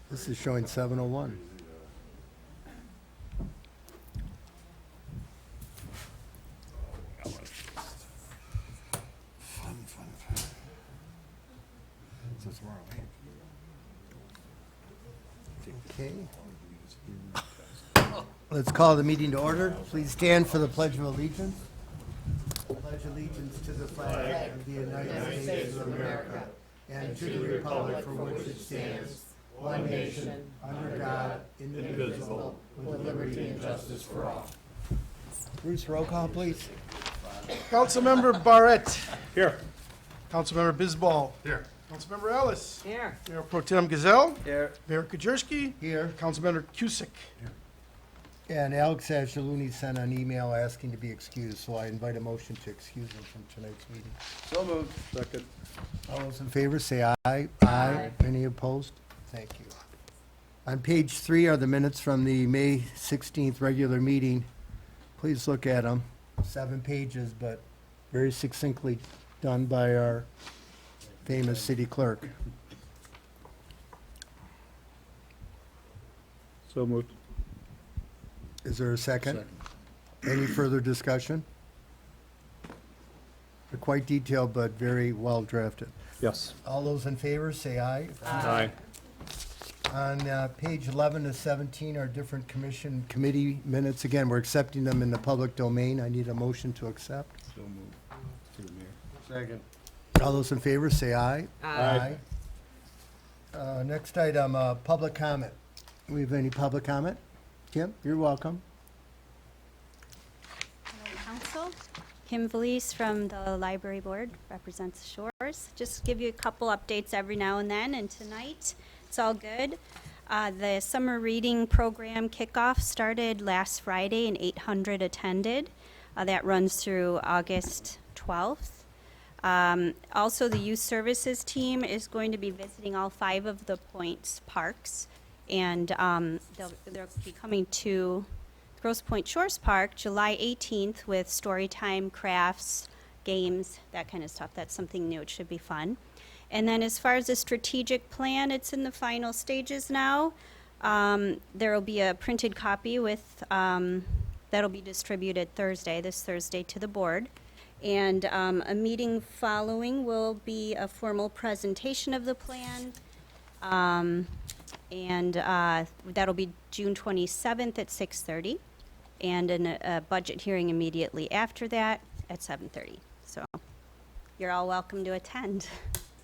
This is showing 7:01. Okay. Let's call the meeting to order. Please stand for the Pledge of Allegiance. Pledge allegiance to the flag of the United States of America and to the republic for which it stands, one nation, under God, indivisible, with liberty and justice for all. Bruce, roll call, please. Councilmember Barrett. Here. Councilmember Bisbal. Here. Councilmember Ellis. Here. Mayor Pro Tem Gazelle. Here. Mayor Kaczynski. Here. Councilmember Cusick. And Alex Ashaluni sent an email asking to be excused, so I invite a motion to excuse him from tonight's meeting. So moved. Second. All those in favor say aye. Aye. Any opposed? Thank you. On page 3 are the minutes from the May 16th regular meeting. Please look at them. 7 pages, but very succinctly done by our famous city clerk. So moved. Is there a second? Any further discussion? They're quite detailed, but very well drafted. Yes. All those in favor say aye. Aye. On page 11 to 17 are different commission committee minutes. Again, we're accepting them in the public domain. I need a motion to accept. So moved. To the mayor. Second. All those in favor say aye. Aye. Next item, public comment. We have any public comment? Kim, you're welcome. Council. Kim Valise from the Library Board, represents Shores. Just give you a couple updates every now and then, and tonight, it's all good. The summer reading program kickoff started last Friday, and 800 attended. That runs through August 12th. Also, the youth services team is going to be visiting all 5 of the Points parks, and they'll be coming to Grosse Pointe Shores Park July 18th with story time, crafts, games, that kind of stuff. That's something new. It should be fun. And then as far as the strategic plan, it's in the final stages now. There will be a printed copy with that'll be distributed this Thursday to the board. And a meeting following will be a formal presentation of the plan. And that'll be June 27th at 6:30, and a budget hearing immediately after that at 7:30. So you're all welcome to attend.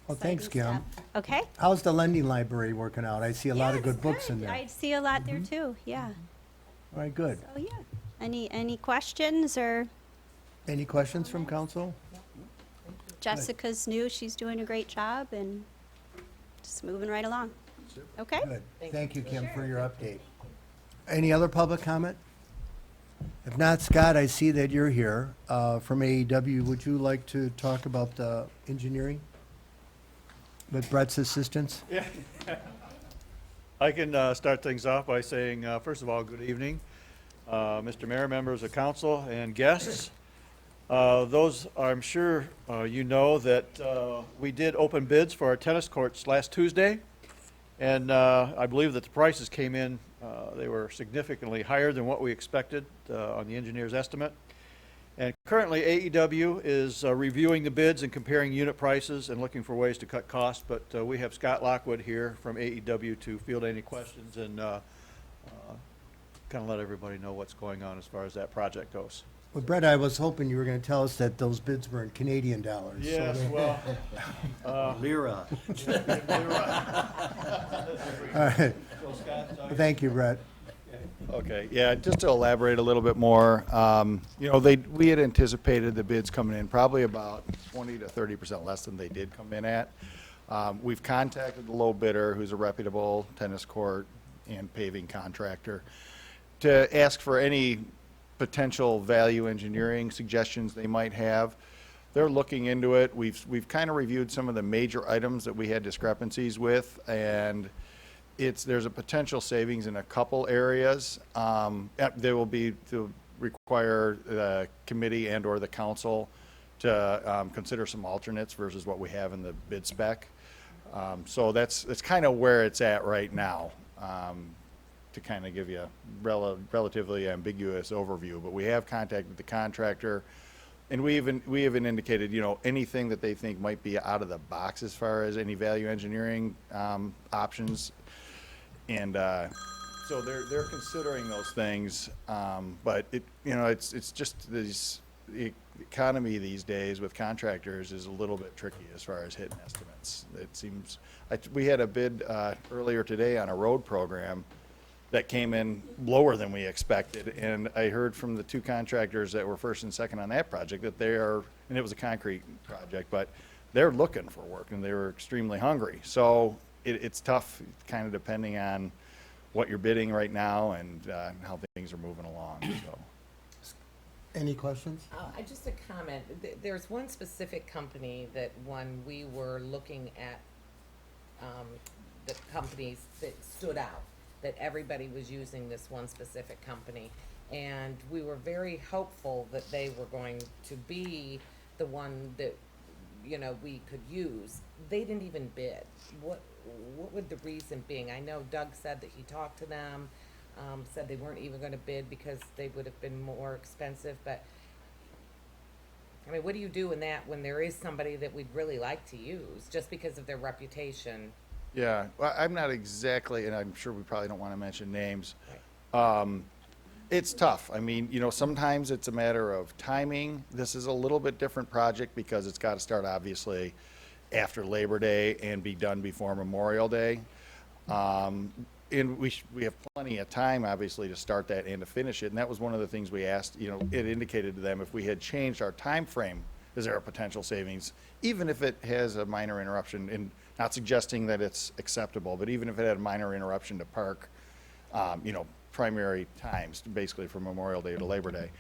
Well, thanks, Kim. Exciting stuff. Okay? How's the lending library working out? I see a lot Yeah, of good it's books in there. I see a lot there too, yeah. All right, good. So, yeah. Any questions, or Any questions from council? Jessica's new, she's doing a great job and just moving right along. Okay? Good. Thank you, Kim, for your update. Any other public comment? If not, Scott, I see that you're here from AEW. Would you like to talk about the engineering with Brett's assistance? Yeah. I can start things off by saying, first of all, good evening, Mr. Mayor, members of council, and guests. Those, I'm sure you know that we did open bids for our tennis courts last Tuesday, and I believe that the prices came in, they were significantly higher than what we expected on the engineer's estimate. And currently, AEW is reviewing the bids and comparing unit prices and looking for ways to cut costs, but we have Scott Lockwood here from AEW to field any questions and kind of let everybody know what's going on as far as that project goes. Well, Brett, I was hoping you were going to tell us that those bids were in Canadian dollars. so Yes, that- well, Lira. All right. Thank you, Brett. okay, yeah, just to elaborate a little bit more, you know, we had anticipated the bids coming in probably about 20 to 30% less than they did come in at. We've contacted the low bidder, who's a reputable tennis court and paving contractor, to ask for any potential value engineering suggestions they might have. They're looking into it. We've kind of reviewed some of the major items that we had discrepancies with, and there's a potential savings in a couple areas. They will require the committee and or the council to consider some alternates versus what we have in the bid spec. So that's kind of where it's at right now, to kind of give you a relatively ambiguous overview. But we have contacted the contractor, and we even indicated, you know, anything that they think might be out of the box as far as any value engineering options. And so they're considering those things, but it's just this economy these days with contractors is a little bit tricky as far as hitting estimates. It seems, we had a bid earlier today on a road program that came in lower than we expected, and I heard from the two contractors that were first and second on that project that they are, and it was a concrete project, but they're looking for work and they were extremely hungry. So it's tough, kind of depending on what you're bidding right now and how things are moving along, so. Any questions? Just a comment. There's one specific company that when we were looking at the companies that stood out, that everybody was using this one specific company. And we were very hopeful that they were going to be the one that, you know, we could use. They didn't even bid. What would the reason being? I know Doug said that he talked to them, said they weren't even gonna bid because they would have been more expensive, but I mean, what do you do in that when there is somebody that we'd really like to use, just because of their reputation? Yeah, well, I'm not exactly, and I'm sure we probably don't want to mention names. It's tough. I mean, you know, sometimes it's a matter of timing. This is a little bit different project because it's got to start obviously after Labor Day and be done before Memorial Day. And we have plenty of time, obviously, to start that and to finish it. And that was one of the things we asked, you know, it indicated to them if we had changed our time frame, is there a potential savings, even if it has a minor interruption, and not suggesting that it's acceptable, but even if it had a minor interruption to park, you know, primary times, basically from Memorial Day to Labor Day.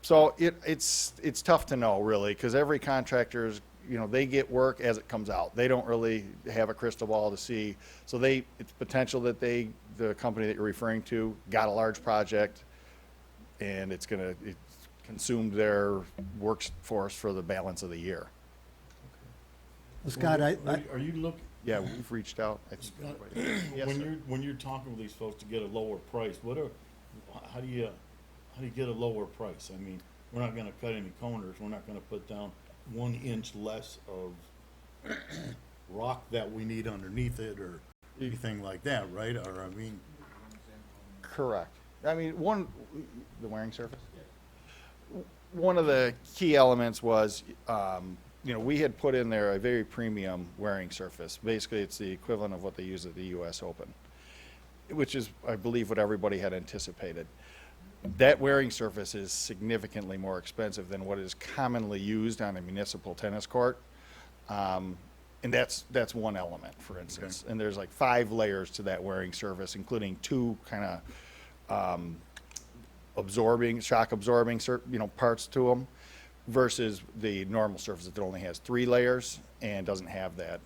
So it's tough to know, really, because every contractor's, you know, they get work as it comes out. They don't really have a crystal ball to see. So it's potential that the company that you're referring to got a large project and it consumed their workforce for the balance of the year. Well, Scott, Are you looking, Yeah, we've reached out. I think Scott, Yes, sir. when you're talking with these folks to get a lower price, how do you get a lower price? I mean, we're not gonna cut any corners, we're not gonna put down 1 inch less of rock that we need underneath it or anything like that, right? Or, I mean, Correct. I mean, the wearing surface? One of the key elements was, you know, we had put in there a very premium wearing surface. Basically, it's the equivalent of what they use at the US Open, which is, I believe, what everybody had anticipated. That wearing surface is significantly more expensive than what is commonly used on a municipal tennis court. And that's one element, for instance. And there's like 5 layers to that wearing surface, including 2 kind of shock absorbing, you know, parts to them, versus the normal surface that only has 3 layers and doesn't have that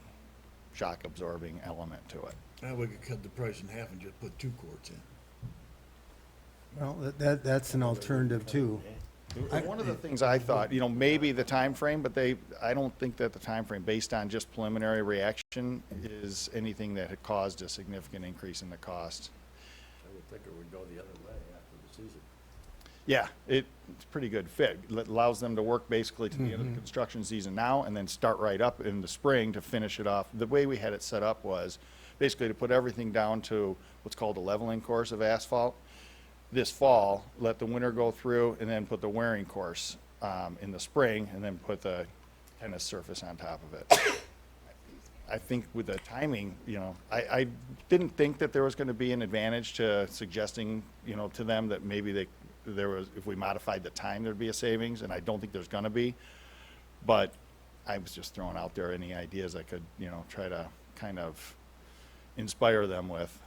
shock absorbing element to it. we could cut the price in half and just put 2 courts in. well, that's an alternative too. One of the things I thought, you know, maybe the time frame, but I don't think that the time frame, based on just preliminary reaction, is anything that had caused a significant increase in the cost. I would think it would go the other way after the season. Yeah, it's a pretty good fit. It allows them to work basically to the end of the construction season now and then start right up in the spring to finish it off. The way we had it set up was basically to put everything down to what's called a leveling course of asphalt this fall, let the winter go through, and then put the wearing course in the spring, and then put the tennis surface on top of it. I think with the timing, you know, I didn't think that there was going to be an advantage to suggesting, you know, to them that maybe if we modified the time, there'd be a savings, and I don't think there's going to be. But I was just throwing out there any ideas I could, you know, try to kind of inspire them with.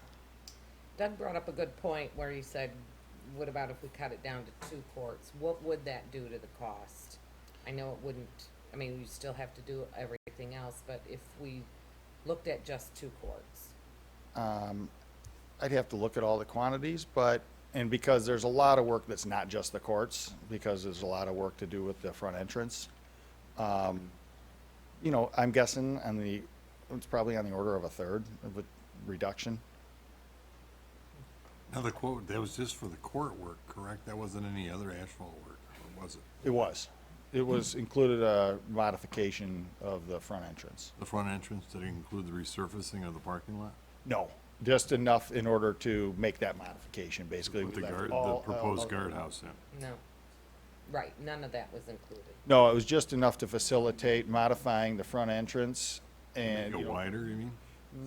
Doug brought up a good point where he said, what about if we cut it down to 2 courts? What would that do to the cost? I know it wouldn't, I mean, you still have to do everything else, but if we looked at just 2 courts? I'd have to look at all the quantities, and because there's a lot of work that's not just the courts, because there's a lot of work to do with the front entrance. You know, I'm guessing on the it's probably on the order of a third of a reduction. Now, the quote, that was just for the court work, correct? That wasn't any other asphalt work, or was it? It was. It was included a modification of the front entrance. The front entrance, did it include the resurfacing of the parking lot? No, just enough in order to make that modification, basically. With the we left guard, the all- proposed guardhouse in? No. Right, none of that was included. No, it was just enough to facilitate modifying the front entrance and, Make you it know, wider, you mean?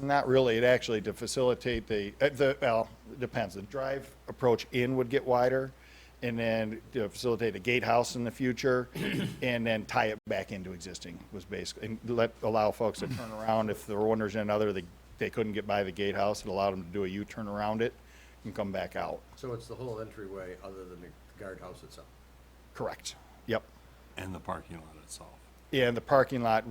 not really, it actually to facilitate well, it depends. The drive approach in would get wider, and then to facilitate a gatehouse in the future, and then tie it back into existing was basically, and allow folks to turn around. If there were one reason or another, they couldn't get by the gatehouse, it allowed them to do a U-turn around it and come back out. So it's the whole entryway other than the guardhouse itself? Correct. Yep. And the parking lot itself? Yeah, and the parking lot,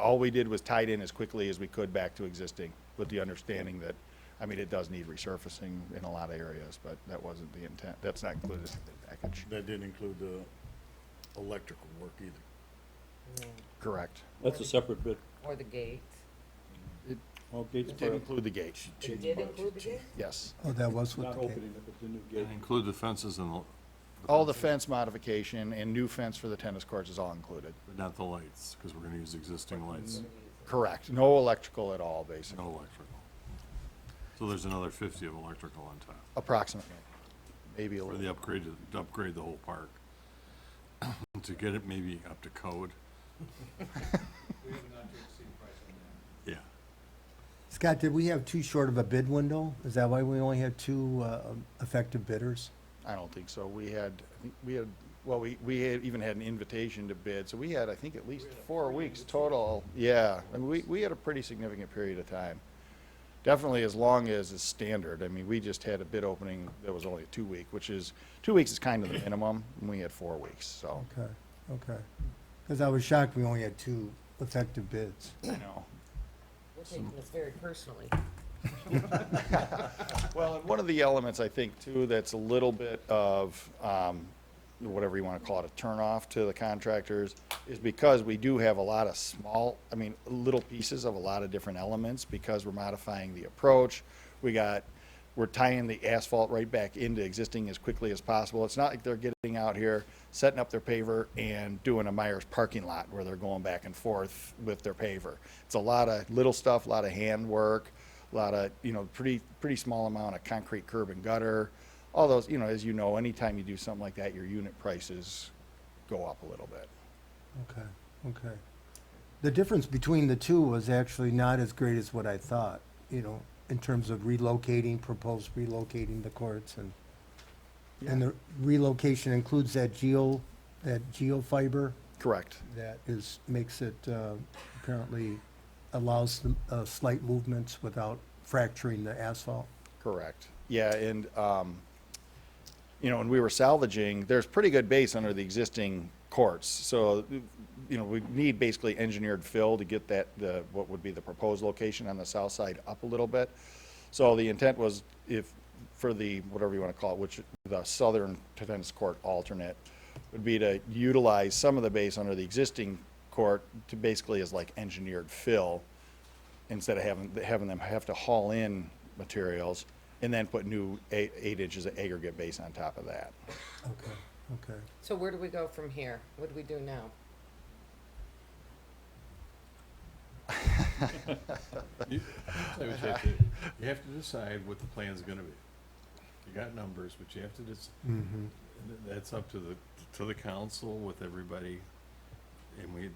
all we did was tied in as quickly as we could back to existing, with the understanding that, I mean, it does need resurfacing in a lot of areas, but that wasn't the intent. That's not included in the package. That didn't include the electrical work either. Correct. That's a separate bid. Or the gate. Well, gates It did include the gate, It did include the gate? yes. Oh, that was what Not the, opening it, but the new gate. And include the fences and the. All the fence modification and new fence for the tennis courts is all included. But not the lights, because we're gonna use existing lights, Correct. No electrical at all, basically, no electrical. So there's another 50 of electrical on top, approximately. Maybe a for little. the upgrade, to upgrade the whole park. To get it maybe up to code. Yeah. Scott, did we have too short of a bid window? Is that why we only had two effective bidders? I don't think so. We had even had an invitation to bid, so we had, I think, at least 4 weeks total. Yeah, I mean, we had a pretty significant period of time. Definitely as long as is standard. I mean, we just had a bid opening that was only a 2 week, which is, 2 weeks is kind of the minimum, and we had 4 weeks, so, Okay, okay. Because I was shocked we only had two effective bids. I know. We're taking this very personally. Well, and one of the elements, I think, too, that's a little bit of, whatever you want to call it, a turnoff to the contractors, is because we do have a lot of small, little pieces of a lot of different elements, because we're modifying the approach. We're tying the asphalt right back into existing as quickly as possible. It's not like they're getting out here, setting up their paver and doing a Myers parking lot where they're going back and forth with their paver. It's a lot of little stuff, a lot of handwork, a lot of, pretty small amount of concrete curb and gutter. All those, as you know, anytime you do something like that, your unit prices go up a little bit. Okay, okay. The difference between the two was actually not as great as what I thought, in terms of proposed relocating the courts and the relocation includes that geofiber Correct. that makes it, apparently allows slight movements without fracturing the asphalt. Correct. Yeah, and, when we were salvaging, there's pretty good base under the existing courts. So, we need basically engineered fill to get what would be the proposed location on the south side up a little bit. So the intent was for the, whatever you want to call it, which the southern tennis court alternate would be to utilize some of the base under the existing court to basically as like engineered fill, instead of having them have to haul in materials and then put new 8 inches of aggregate base on top of that. Okay, okay. So where do we go from here? What do we do now? You have to decide what the plan's gonna be. You got numbers, but you have to Mm-hmm. that's up to the council with everybody. And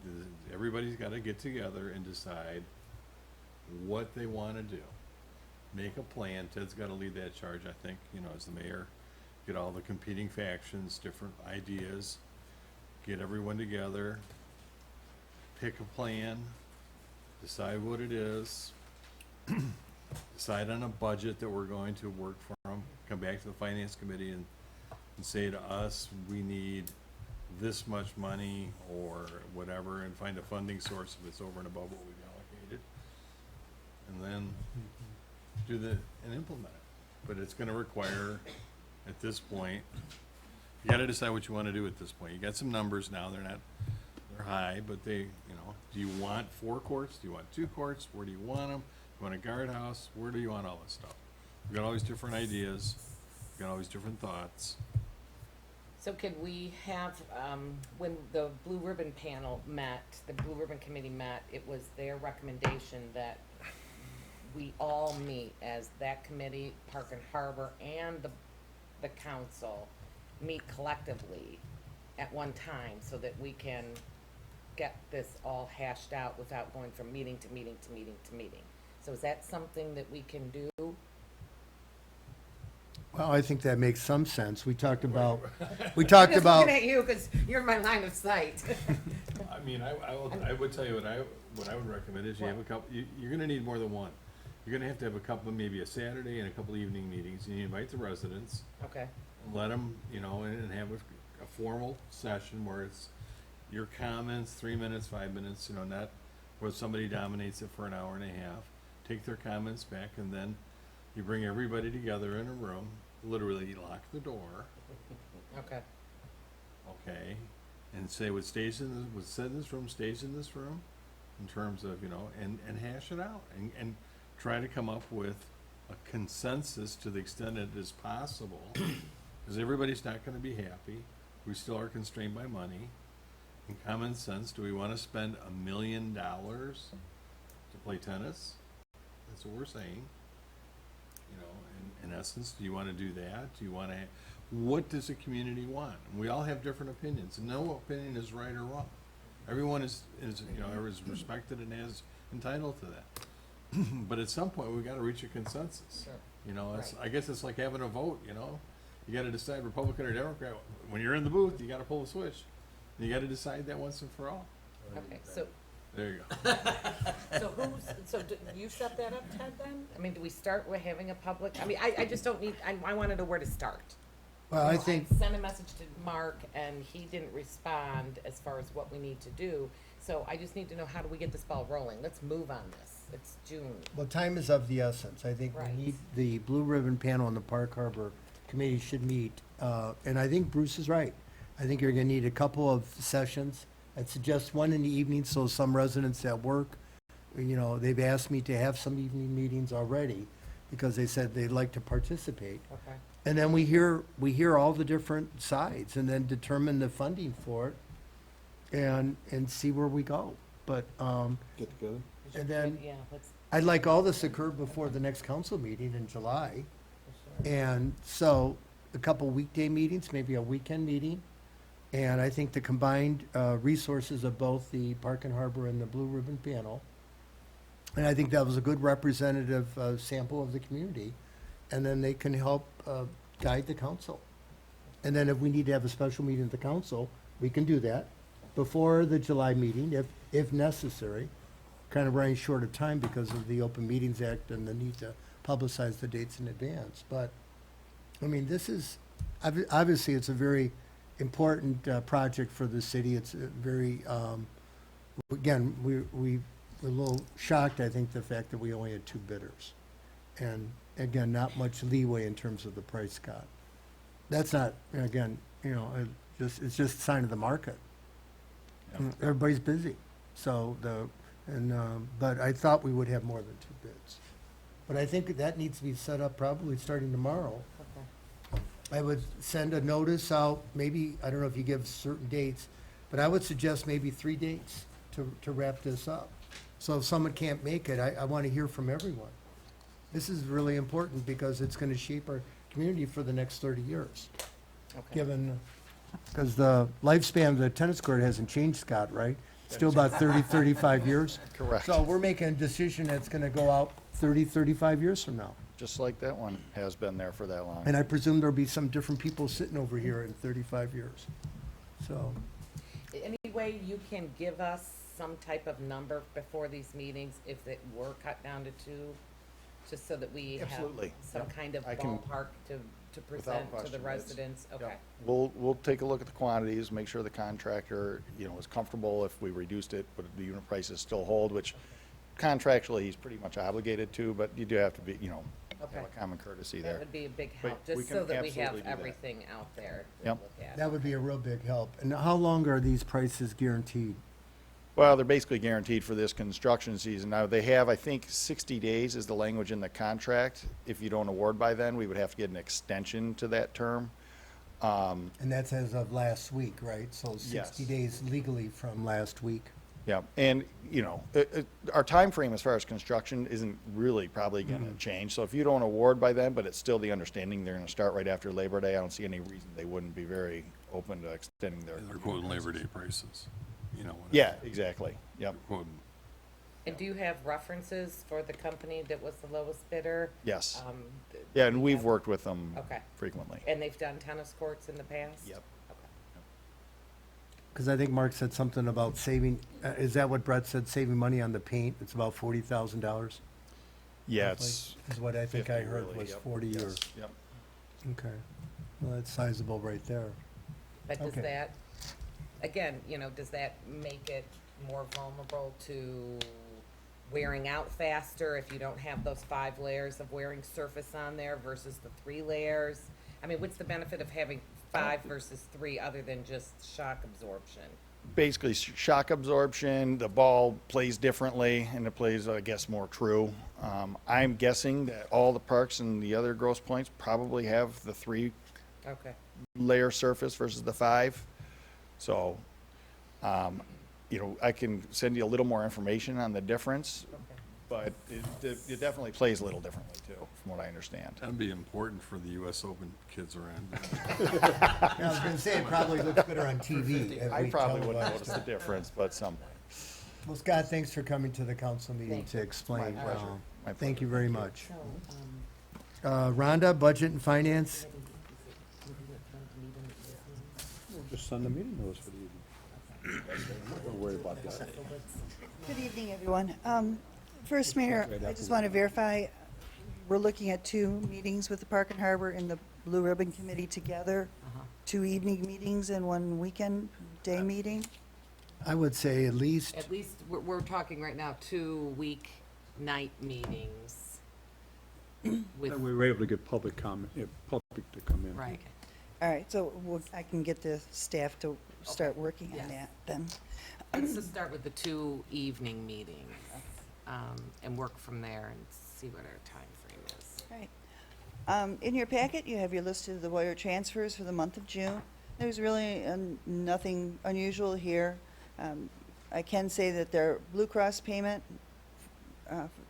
everybody's gotta get together and decide what they wanna do. Make a plan. Ted's gotta lead that charge, I think, as the mayor. Get all the competing factions, different ideas, get everyone together, pick a plan, decide what it is, decide on a budget that we're going to work from, come back to the finance committee and say to us, we need this much money or whatever, and find a funding source if it's over and above what we've allocated. And then and implement it. But it's gonna require, at this point, you gotta decide what you wanna do at this point. You got some numbers now, they're high, but they, Do you want 4 courts? Do you want 2 courts? Where do you want them? You want a guardhouse? Where do you want all this stuff? We've got all these different ideas. We've got all these different thoughts. So can we have, when the Blue Ribbon panel met, the Blue Ribbon Committee met, it was their recommendation that we all meet as that committee, Park and Harbor, and the council meet collectively at one time so that we can get this all hashed out without going from meeting to meeting to meeting to meeting. So is that something that we can do? Well, I think that makes some sense. We talked about, I'm just looking at you because you're in my line of sight. I mean, I would tell you what I would recommend is you have a couple, you're gonna need more than one. You're gonna have to have a couple, maybe a Saturday and a couple evening meetings, and you invite the residents, Okay, let them, you know, and have a formal session where it's your comments, 3 minutes, 5 minutes, you know, not where somebody dominates it for an hour and a half. Take their comments back, and then you bring everybody together in a room, literally lock the door, okay, okay, and say what's said in this room stays in this room, in terms of, you know, and hash it out, and try to come up with a consensus to the extent it is possible, because everybody's not gonna be happy. We still are constrained by money. In common sense, do we wanna spend $1 million to play tennis? That's what we're saying. You know, in essence, do you wanna do that? Do you wanna, what does the community want? And we all have different opinions, and no opinion is right or wrong. Everyone is, you know, is respected and is entitled to that. But at some point, we gotta reach a consensus. sure. You know, it's, Right. I guess it's like having a vote, you know? You gotta decide Republican or Democrat. When you're in the booth, you gotta pull the switch. You gotta decide that once and for all. Okay, so, There you go. so do you set that up, Ted, then? I mean, do we start with having a public, I mean, I just don't need, I wanna know where to start. well, I think, Sent a message to Mark, and he didn't respond as far as what we need to do, so I just need to know, how do we get this ball rolling? Let's move on this. It's June. well, time is of the essence. I think Right. we need, the Blue Ribbon Panel and the Park Harbor Committee should meet. And I think Bruce is right. I think you're gonna need a couple of sessions. I'd suggest one in the evening, so some residents at work, you know, they've asked me to have some evening meetings already because they said they'd like to participate. Okay. And then we hear all the different sides and then determine the funding for it and see where we go. But, Get together. and then Yeah, let's, I'd like all this occurred before the next council meeting in July. And so a couple weekday meetings, maybe a weekend meeting. And I think the combined resources of both the Park and Harbor and the Blue Ribbon Panel. And I think that was a good representative sample of the community. And then they can help guide the council. And then if we need to have a special meeting of the council, we can do that before the July meeting if necessary. Kind of running short of time because of the Open Meetings Act and the need to publicize the dates in advance. But, I mean, this is, obviously, it's a very important project for the city. It's a very, again, we're a little shocked, I think, the fact that we only had 2 bidders. And again, not much leeway in terms of the price, Scott. That's not, again, you know, it's just a sign of the market. Everybody's busy. So but I thought we would have more than 2 bids. But I think that needs to be set up probably starting tomorrow. okay. I would send a notice out, maybe, I don't know if you give certain dates, but I would suggest maybe 3 dates to wrap this up. So if someone can't make it, I want to hear from everyone. This is really important because it's going to shape our community for the next 30 years, Okay. given, because the lifespan of the tennis court hasn't changed, Scott, right? Still about 30, 35 years? Correct. So we're making a decision that's going to go out 30, 35 years from now. Just like that one has been there for that long. And I presume there'll be some different people sitting over here in 35 years. So, Any way you can give us some type of number before these meetings, if it were cut down to 2, just so that we have Absolutely. some Yep. kind of I can- ball to present to the question, it's- residents? Okay. Yep. We'll take a look at the quantities, make sure the contractor, you know, is comfortable. If we reduced it, would the unit prices still hold, which contractually, he's pretty much obligated to, but you do have to be, you know, have Okay. a common courtesy That there. would be a big But help, we just can so that we absolutely have do that. everything out there to Yep. look at. that would be a real big help. And how long are these prices guaranteed? Well, they're basically guaranteed for this construction season. Now, they have, I think, 60 days is the language in the contract. If you don't award by then, we would have to get an extension to that term. And that's as of last week, right? So 60 Yes. days legally from last week. Yeah, and, you know, our time frame as far as construction isn't really probably going to change. So if you don't award by then, but it's still the understanding they're going to start right after Labor Day, I don't see any reason they wouldn't be very open to extending their. They're quoting Labor Day prices, you know. whatever. Yeah, exactly. Yep. They're quoting, And do you have references for the company that was the lowest bidder? Yes. Th- Yeah, do and you we've have- worked with them Okay. frequently. And they've done tennis courts in the past? Yep. Okay. Because I think Mark said something about saving, is that what Brett said, saving money on the paint? It's about $40,000? Yeah, roughly, it's. Is what I think I 50 heard really, was yep, 40 or, yes, Yep. okay. Well, that's sizable right there. But does Okay. that, again, you know, does that make it more vulnerable to wearing out faster if you don't have those 5 layers of wearing surface on there versus the 3 layers? I mean, what's the benefit of having 5 versus 3 other than just shock absorption? Basically, shock absorption, the ball plays differently, and it plays, I guess, more true. I'm guessing that all the parks and the other gross points probably have the 3 Okay. layer surface versus the 5. So, you know, I can send you a little more information on the difference, Okay. but it definitely plays a little differently too, from what I understand. that'd be important for the US Open kids around. Yeah, I was gonna say, it probably looks better on TV. if I we probably wouldn't televised notice the it. difference, but some. Well, Scott, thanks for coming to the council meeting Thank to explain. My pleasure. My Thank you very much. So, Rhonda, Budget and Finance? Just send the meeting notice for the evening. Don't worry about that. Good evening, everyone. First, Mayor, I just want to verify, we're looking at 2 meetings with the Park and Harbor and the Blue Ribbon Committee together, 2 evening meetings and 1 weekend day meeting. I would say at least, At least, we're talking right now 2 weeknight meetings. With, And we were able to get public comment, public to come in. right. All right, so I can get the staff to start working on Yes. that then. Let's just start with the 2 evening meetings, and work from there and see what our time frame is. Right. In your packet, you have your list of the wire transfers for the month of June. There's really nothing unusual here. I can say that their Blue Cross payment,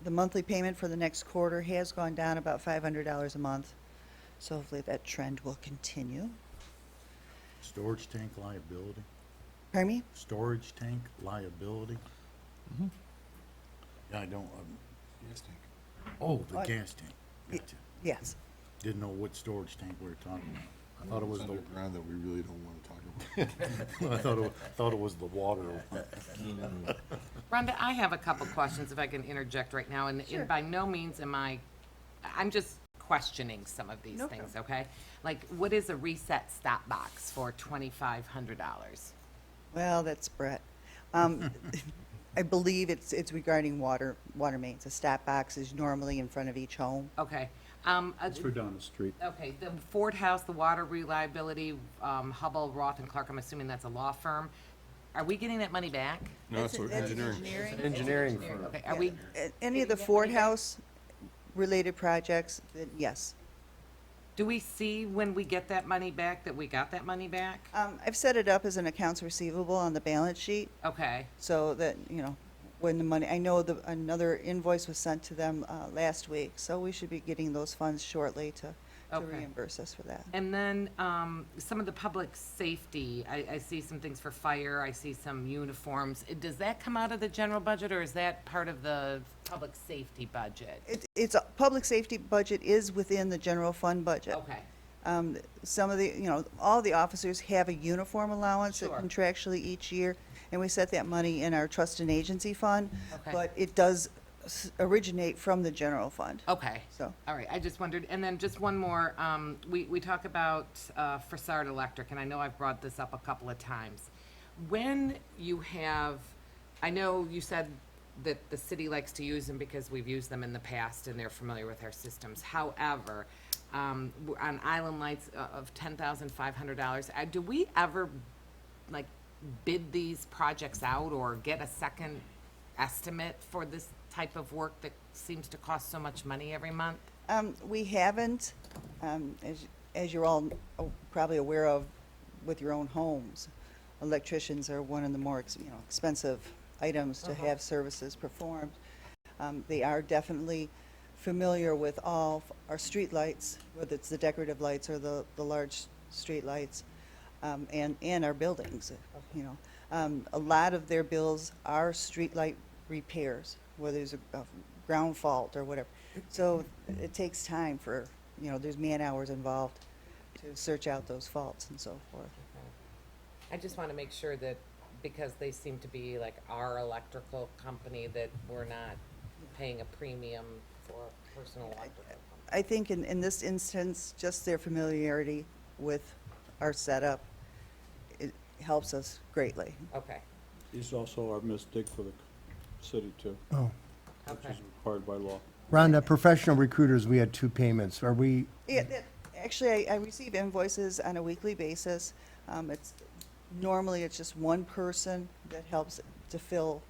the monthly payment for the next quarter has gone down about $500 a month. So hopefully that trend will continue. Storage tank liability, Pardon me? storage tank liability. Yeah, I don't, oh, the What? gas tank, gotcha. Yes. Didn't know what storage tank we were talking about. I thought it was the, Underground that we really don't want to talk about. I thought it was the water. Rhonda, I have a couple questions, if I can interject right now, and by no means am I'm just questioning some of these No things, okay? Like, what is a reset stop box for $2,500? Well, that's Brett. I believe it's regarding water mains. A stop box is normally in front of each home. Okay, It's for down the street. okay, the Ford House, the water reliability, Hubble, Roth and Clark, I'm assuming that's a law firm. Are we getting that money back? No, it's engineering. Engineering firm. Okay, are we, Any of the Ford House related projects, then yes. do we see when we get that money back, that we got that money back? I've set it up as an accounts receivable on the balance sheet Okay, so that, when the money, I know another invoice was sent to them last week, so we should be getting those funds shortly to Okay. reimburse us for that. and then, some of the public safety, I see some things for fire, I see some uniforms. Does that come out of the general budget, or is that part of the public safety budget? It's a public safety budget is within the general fund budget. Okay, Some of the, all the officers have a uniform allowance that Sure. contractually each year, and we set that money in our trust and agency fund. Okay. But it does originate from the general fund. okay. So, All right, I just wondered, and then just one more, we talk about Fassard Electric, and I know I've brought this up a couple of times. When you have, I know you said that the city likes to use them because we've used them in the past and they're familiar with our systems. However, on Island Lights of $10,500, do we ever, like, bid these projects out or get a second estimate for this type of work that seems to cost so much money every month? We haven't, as you're all probably aware of with your own homes, electricians are one of the more expensive items to have services performed. They are definitely familiar with all our street lights, whether it's the decorative lights or the large street lights, and our buildings, A lot of their bills are street light repairs, whether there's a ground fault or whatever. So it takes time for, there's man hours involved to search out those faults and so forth. I just want to make sure that, because they seem to be like our electrical company, that we're not paying a premium for personal electrical company. I think in this instance, just their familiarity with our setup, it helps us greatly. Okay, He's also our mystic for the city too, Oh, which okay. is required by law. Rhonda, professional recruiters, we had 2 payments. Are we, Yeah, actually, I receive invoices on a weekly basis. Normally, it's just one person that helps to fill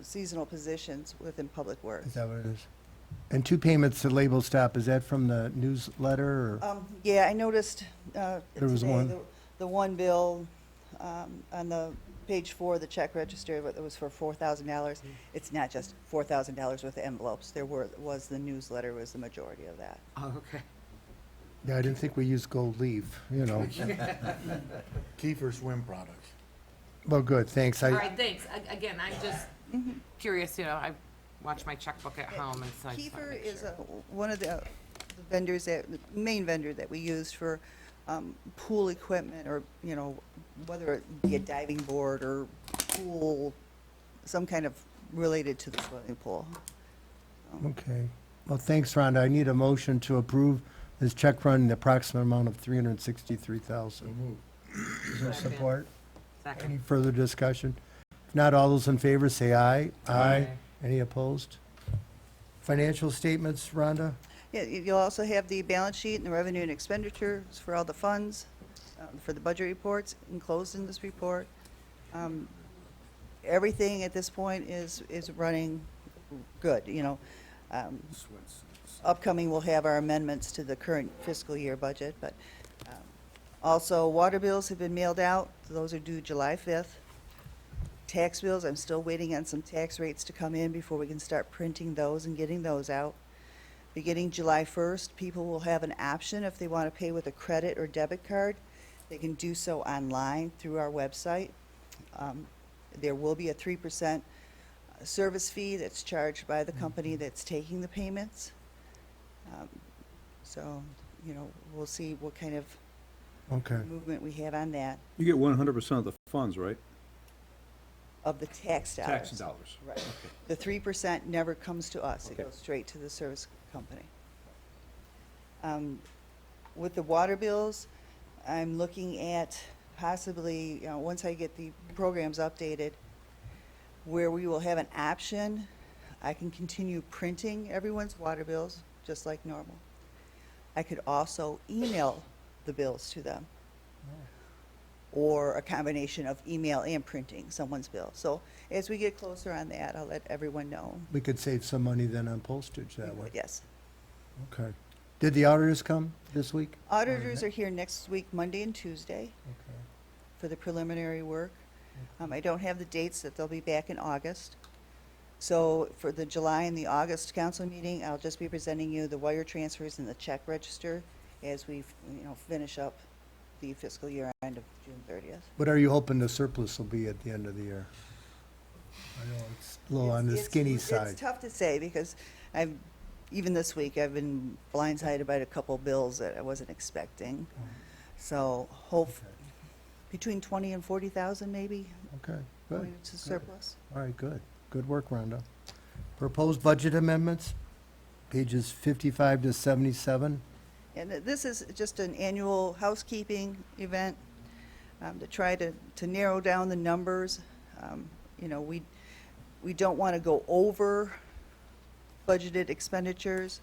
seasonal positions within Public Works. is that what it is? And 2 payments to Label Stop, is that from the newsletter or? Yeah, I noticed There was today, one. the one bill on the page 4 of the check register, it was for $4,000. It's not just $4,000 with envelopes. Was the newsletter was the majority of that. Oh, okay. Yeah, I didn't think we used gold leaf, Kiefer Swim Products. Well, good, thanks. All right, thanks. Again, I'm just curious, I watch my checkbook at home, and so I just want to Kiefer make is sure. one of the vendors the main vendor that we used for pool equipment, or, whether it be a diving board or pool, some kind of related to the swimming pool. Okay. Well, thanks, Rhonda. I need a motion to approve this check run in the approximate amount of $363,000. Is there Second. support? Any Second. further discussion? If not, all those in favor say aye. Aye. Any opposed? Financial statements, Rhonda? Yeah, you'll also have the balance sheet and the revenue and expenditures for all the funds, for the budget reports enclosed in this report. Everything at this point is running good, Upcoming, we'll have our amendments to the current fiscal year budget, but also water bills have been mailed out. Those are due July 5th. Tax bills, I'm still waiting on some tax rates to come in before we can start printing those and getting those out. Beginning July 1st, people will have an option if they want to pay with a credit or debit card. They can do so online through our website. There will be a 3% service fee that's charged by the company that's taking the payments. So, we'll see what kind of Okay. movement we have on that, You get 100% of the funds, right? of the tax dollars. Tax dollars. Right. The 3% never comes to us. It Okay. goes straight to the service company. With the water bills, I'm looking at possibly, once I get the programs updated, where we will have an option. I can continue printing everyone's water bills, just like normal. I could also email the bills to them, or a combination of email and printing someone's bill. So as we get closer on that, I'll let everyone know. We could save some money then on postage that way. Yes. Okay. Did the auditors come this week? Auditors are here next week, Monday and Tuesday, Okay. for the preliminary work. I don't have the dates that they'll be back in August. So for the July and the August council meeting, I'll just be presenting you the wire transfers and the check register as we, finish up the fiscal year end of June 30th. What are you hoping the surplus will be at the end of the year? I know it's a little on the skinny side. It's tough to say, because even this week, I've been blindsided by a couple bills that I wasn't expecting. So between 20 and 40,000 maybe Okay, good. going to surplus. All right, good. Good work, Rhonda. Proposed budget amendments, pages 55 to 77. And this is just an annual housekeeping event to try to narrow down the numbers. We don't want to go over budgeted expenditures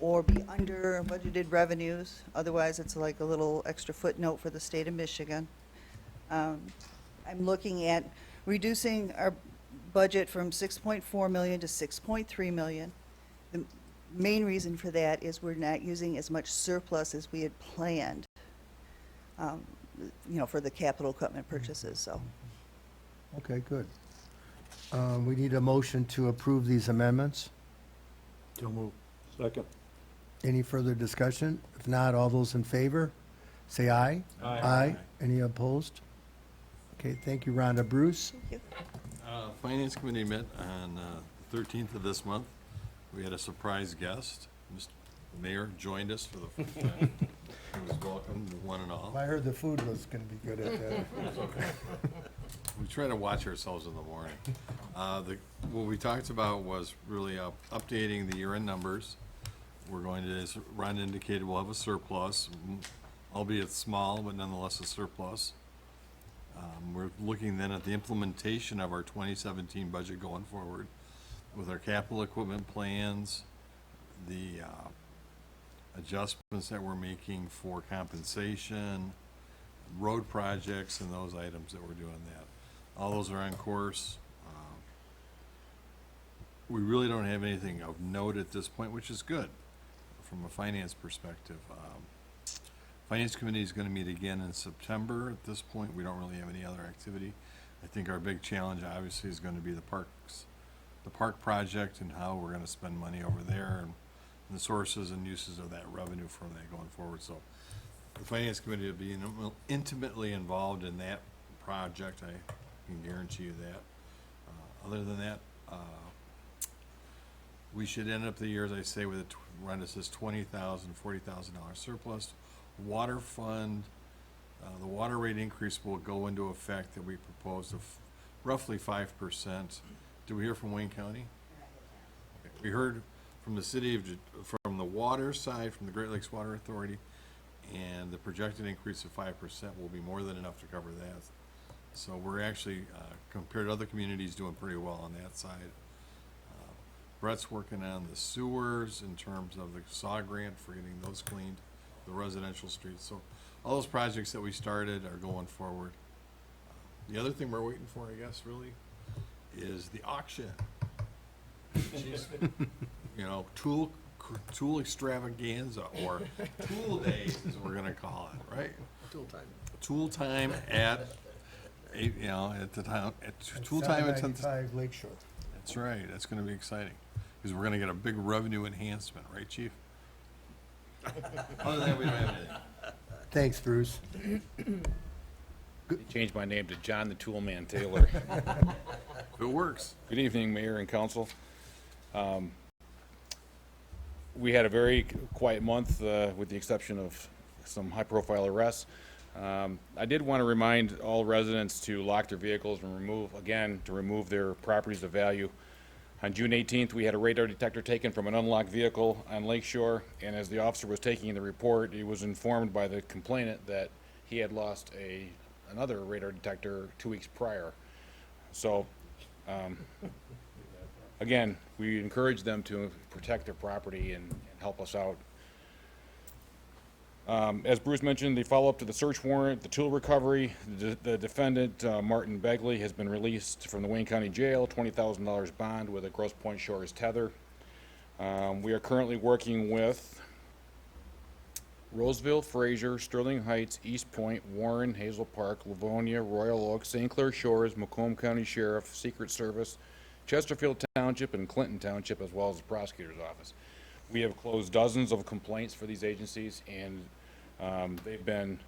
or be under budgeted revenues. Otherwise, it's like a little extra footnote for the state of Michigan. I'm looking at reducing our budget from 6.4 million to 6.3 million. The main reason for that is we're not using as much surplus as we had planned, for the capital equipment purchases, so. Okay, good. We need a motion to approve these amendments. Second. Any further discussion? If not, all those in favor, say aye. Aye. Any opposed? Okay, thank you, Rhonda. Bruce? Finance Committee met on the 13th of this month. We had a surprise guest. Mr. Mayor joined us for the first time. He was welcome, one and all. I heard the food was gonna be good at that. We try to watch ourselves in the morning. What we talked about was really updating the year-end numbers. We're going to, as Ron indicated, we'll have a surplus, albeit small, but nonetheless a surplus. We're looking then at the implementation of our 2017 budget going forward with our capital equipment plans, the adjustments that we're making for compensation, road projects, and those items that we're doing that. All those are on course. We really don't have anything of note at this point, which is good from a finance perspective. Finance Committee is going to meet again in September. At this point, we don't really have any other activity. I think our big challenge, obviously, is going to be the park project and how we're going to spend money over there and the sources and uses of that revenue from that going forward. So the Finance Committee will be intimately involved in that project. I can guarantee you that. Other than that, we should end up the year, as I say, with Rhonda says $20,000, $40,000 surplus. Water fund, the water rate increase will go into effect that we proposed of roughly 5%. Did we hear from Wayne County? Okay. We heard from the from the water side, from the Great Lakes Water Authority, and the projected increase of 5% will be more than enough to cover that. So we're actually, compared to other communities, doing pretty well on that side. Brett's working on the sewers in terms of the SAW grant for getting those cleaned, the residential streets. So all those projects that we started are going forward. The other thing we're waiting for, I guess, really, is the auction. Tool extravaganza, or tool days, as we're gonna call it, right? Tool time at the town, tool time at 795 Lakeshore. That's right, that's gonna be exciting, because we're gonna get a big revenue enhancement, right, chief? Other than that, we don't have anything. Thanks, Bruce. Changed my name to John the Toolman Taylor. It works. Good evening, Mayor and Council. We had a very quiet month, with the exception of some high-profile arrests. I did want to remind all residents to lock their vehicles and remove their properties of value. On June 18th, we had a radar detector taken from an unlocked vehicle on Lakeshore, and as the officer was taking the report, he was informed by the complainant that he had lost another radar detector 2 weeks prior. So, again, we encourage them to protect their property and help us out. As Bruce mentioned, the follow-up to the search warrant, the tool recovery, the defendant, Martin Begley, has been released from the Wayne County Jail, $20,000 bond with a Grosse Pointe Shores tether. We are currently working with Roseville, Fraser, Sterling Heights, East Point, Warren, Hazel Park, Livonia, Royal Oak, St. Clair Shores, Macomb County Sheriff, Secret Service, Chesterfield Township, and Clinton Township, as well as the prosecutor's office. We have closed dozens of complaints for these agencies, and they've been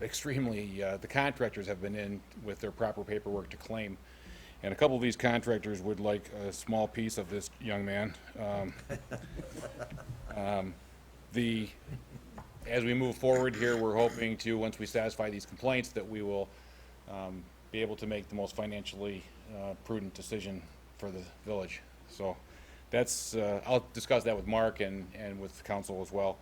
extremely, the contractors have been in with their proper paperwork to claim. And a couple of these contractors would like a small piece of this young man. As we move forward here, we're hoping to, once we satisfy these complaints, that we will be able to make the most financially prudent decision for the village. So that's, I'll discuss that with Mark and with the council as well.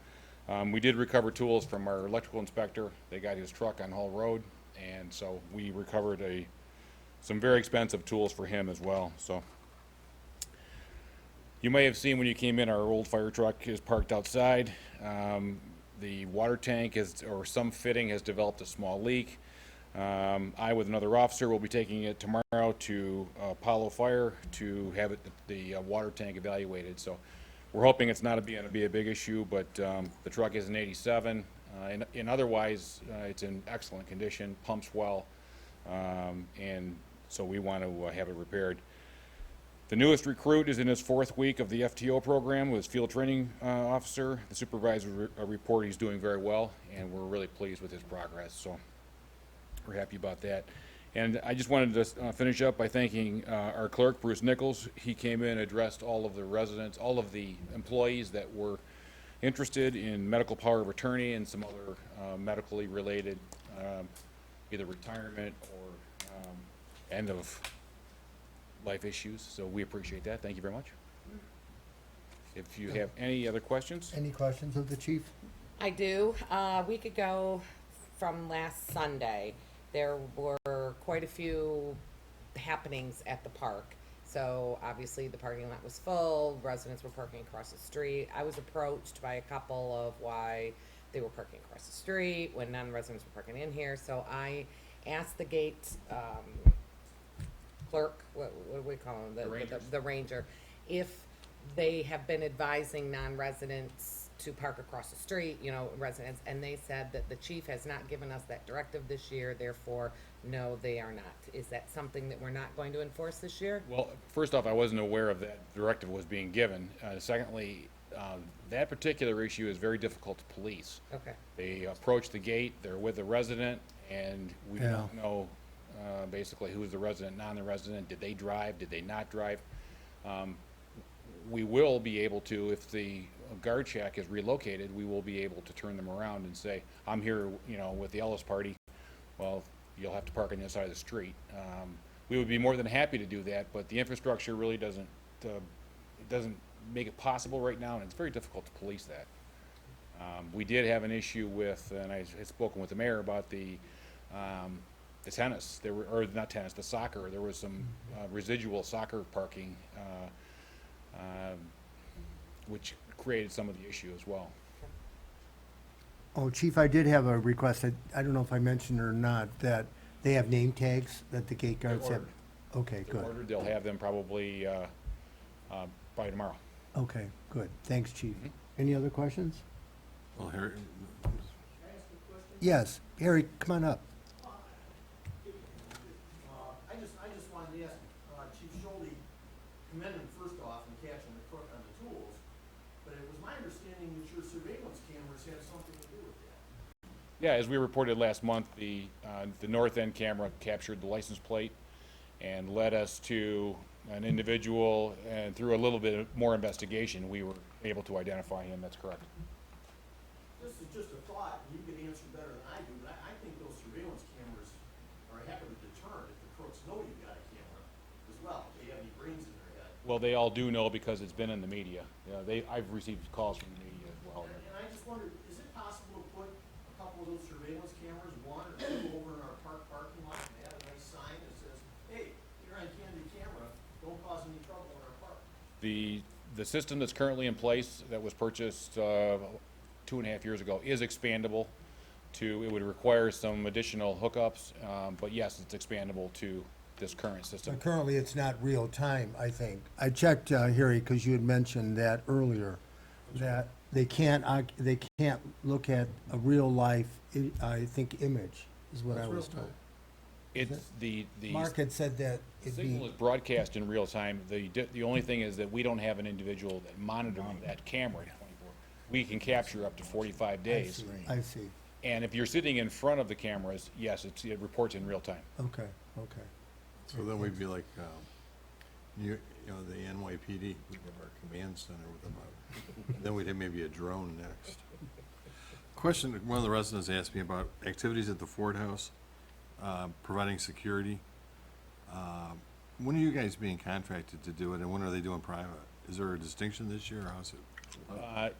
We did recover tools from our electrical inspector. They got his truck on Hall Road, and so we recovered some very expensive tools for him as well. So you may have seen when you came in, our old fire truck is parked outside. The water tank or some fitting has developed a small leak. I, with another officer, will be taking it tomorrow to Apollo Fire to have the water tank evaluated. So we're hoping it's not going to be a big issue, but the truck is an 87. And otherwise, it's in excellent condition, pumps well, and so we want to have it repaired. The newest recruit is in his 4th week of the FTO program with his field training officer. The supervisor report he's doing very well, and we're really pleased with his progress. So we're happy about that. And I just wanted to finish up by thanking our clerk, Bruce Nichols. He came in, addressed all of the residents, all of the employees that were interested in medical power of attorney and some other medically related either retirement or end of life issues. So we appreciate that. Thank you very much. If you have any other questions? Any questions of the chief? I do. A week ago from last Sunday, there were quite a few happenings at the park. So obviously the parking lot was full, residents were parking across the street. I was approached by a couple of why they were parking across the street when non-residents were parking in here. So I asked the gate clerk, what do we call him? The ranger, if they have been advising non-residents to park across the street, you know, residents, and they said that the chief has not given us that directive this year, therefore, no, they are not. Is that something that we're not going to enforce this year? Well, first off, I wasn't aware of that directive was being given. Secondly, that particular issue is very difficult to police. Okay. They approach the gate, they're with the resident, and we Yeah. don't know basically who's the resident, non-resident. Did they drive? Did they not drive? We will be able to, if the guard shack is relocated, we will be able to turn them around and say, I'm here, you know, with the Ellis party. Well, you'll have to park on the other side of the street. We would be more than happy to do that, but the infrastructure really doesn't make it possible right now, and it's very difficult to police that. We did have an issue with, and I had spoken with the mayor about the tennis, or not tennis, the soccer. There was some residual soccer parking, which created some of the issue as well. Oh, Chief, I did have a request. I don't know if I mentioned it or not, that they have name tags that the gate guards have. ordered. Okay, They're good. ordered. They'll have them probably by tomorrow. Okay, good. Thanks, Chief. Any other questions? Well, Harry, Yes, Harry, come on up. I just wanted to ask, Chief Schulte, commend him first off in catching the crook on the tools, but it was my understanding that your surveillance cameras had something to do with that. Yeah, as we reported last month, the north end camera captured the license plate and led us to an individual, and through a little bit more investigation, we were able to identify him. That's correct. This is just a thought, and you can answer better than I do, but I think those surveillance cameras are a heck of a deterrent if the crooks know you've got a camera as well, if they have any brains in their head. Well, they all do know because it's been in the media. Yeah, I've received calls from the media as well. And I just wondered, is it possible to put a couple of those surveillance cameras, one or two, over in our park parking lot and have a nice sign that says, hey, you're on candid camera, don't cause any trouble in our park? The system that's currently in place that was purchased 2.5 years ago is expandable to, it would require some additional hookups, but yes, it's expandable to this current system. But currently, it's not real time, I think. I checked, Harry, because you had mentioned that earlier, that they can't look at a real life, I think, image, is what I was told. It's the Mark had said that it'd signal be, is broadcast in real time. The only thing is that we don't have an individual that monitoring that camera 24. We can capture up to 45 days. I see. And if you're sitting in front of the cameras, yes, it reports in real time. Okay. so then we'd be like, you know, the NYPD, we'd have our command center with them. Then we'd have maybe a drone next. Question, one of the residents asked me about activities at the Ford House, providing security. When are you guys being contracted to do it, and when are they doing private? Is there a distinction this year, or how's it?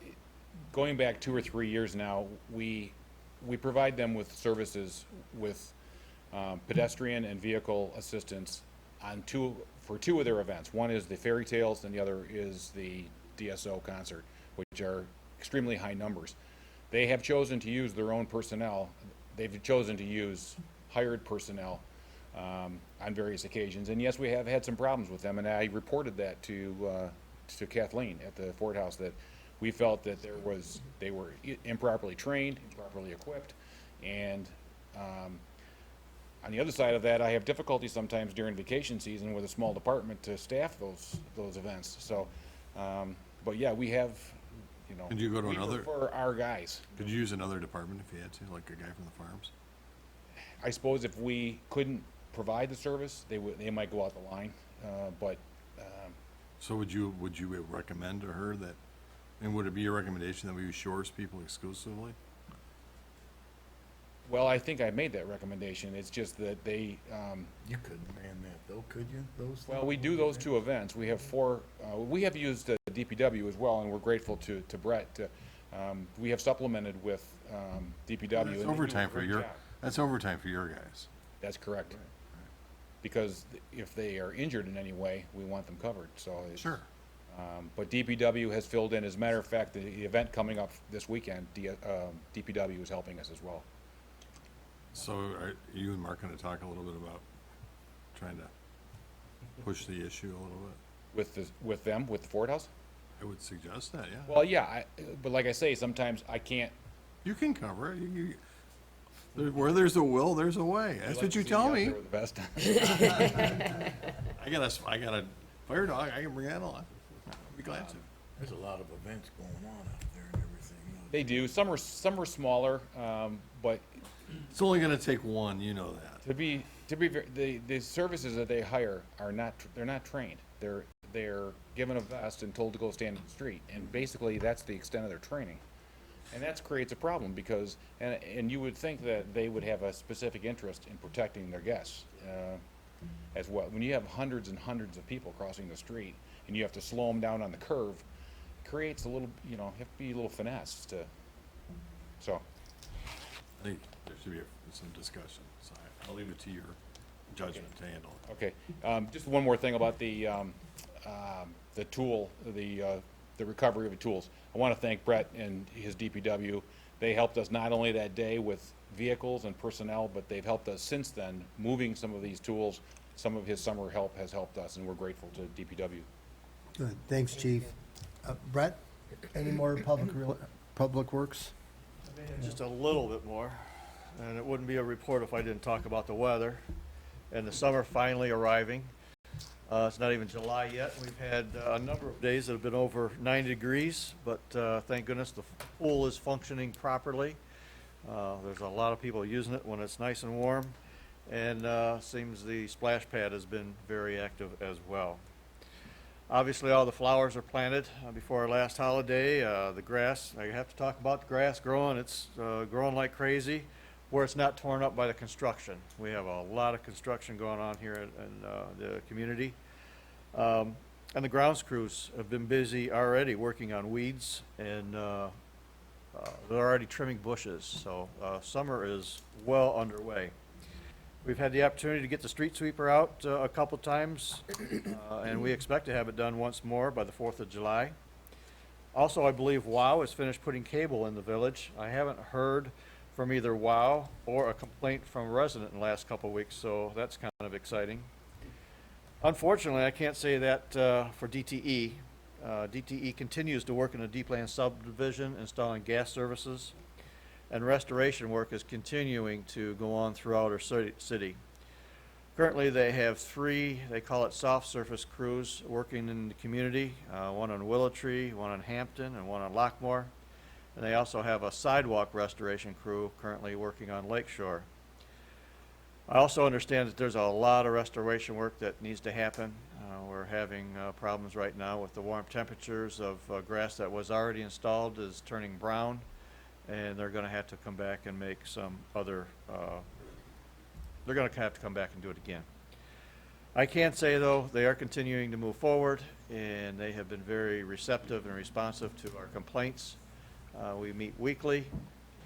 Going back 2 or 3 years now, we provide them with services with pedestrian and vehicle assistance for two of their events. One is the Fairy Tales, and the other is the DSO concert, which are extremely high numbers. They have chosen to use their own personnel. They've chosen to use hired personnel on various occasions. And yes, we have had some problems with them, and I reported that to Kathleen at the Ford House, that we felt that they were improperly trained, improperly equipped, and on the other side of that, I have difficulty sometimes during vacation season with a small department to staff those events. So, but yeah, we have, you know, Could you go to we another- prefer our guys. Could you use another department if you had to, like a guy from the farms? I suppose if we couldn't provide the service, they might go out the line, but So would you recommend to her that, and would it be your recommendation that we use Shores people exclusively? well, I think I made that recommendation. It's just that they, You couldn't man that though, could you? Those well, we do those two events. We have four, we have used DPW as well, and we're grateful to Brett. We have supplemented with DPW. and they That's do a overtime for great your, job. that's overtime for your guys. That's correct. Because if they are injured in any way, we want them covered, so. it's- Sure. But DPW has filled in. As a matter of fact, the event coming up this weekend, DPW is helping us as well. So are you and Mark gonna talk a little bit about trying to push the issue a little bit? With the Ford House? I would suggest that, yeah. Well, yeah, but like I say, sometimes I can't. You can cover it. Where there's a will, there's a way. That's what you tell me. The best. I got a fire dog. I can bring that on. I'd be glad to. There's a lot of events going on out there and everything. They do. Some are smaller, but It's only gonna take one, you know that. the services that they hire are not, they're not trained. They're given a vest and told to go stand in the street, and basically that's the extent of their training. And that creates a problem because, and you would think that they would have a specific interest in protecting their guests as well. When you have hundreds and hundreds of people crossing the street and you have to slow them down on the curve, it creates a little, you have to be a little finesse to, so. I think there should be some discussion, so I'll leave it to your judgment to handle it. Okay, just one more thing about the tool, the recovery of the tools. I want to thank Brett and his DPW. They helped us not only that day with vehicles and personnel, but they've helped us since then, moving some of these tools. Some of his summer help has helped us, and we're grateful to DPW. Good, thanks, Chief. Brett, any more public works? Just a little bit more, and it wouldn't be a report if I didn't talk about the weather and the summer finally arriving. It's not even July yet. We've had a number of days that have been over 90 degrees, but thank goodness the pool is functioning properly. There's a lot of people using it when it's nice and warm, and seems the splash pad has been very active as well. Obviously, all the flowers are planted before our last holiday. The grass, I have to talk about the grass growing. It's growing like crazy where it's not torn up by the construction. We have a lot of construction going on here in the community. And the grounds crews have been busy already working on weeds, and they're already trimming bushes. So summer is well underway. We've had the opportunity to get the street sweeper out a couple times, and we expect to have it done once more by the 4th of July. Also, I believe WOW has finished putting cable in the village. I haven't heard from either WOW or a complaint from a resident in the last couple of weeks, so that's kind of exciting. Unfortunately, I can't say that for DTE. DTE continues to work in the D-Plan subdivision, installing gas services, and restoration work is continuing to go on throughout our city. Currently, they have 3, they call it soft surface crews, working in the community, one on Willow Tree, one on Hampton, and one on Lockmore. And they also have a sidewalk restoration crew currently working on Lakeshore. I also understand that there's a lot of restoration work that needs to happen. We're having problems right now with the warm temperatures of grass that was already installed is turning brown, and they're going to have to come back and make some other, they're going to have to come back and do it again. I can say, though, they are continuing to move forward, and they have been very receptive and responsive to our complaints. We meet weekly,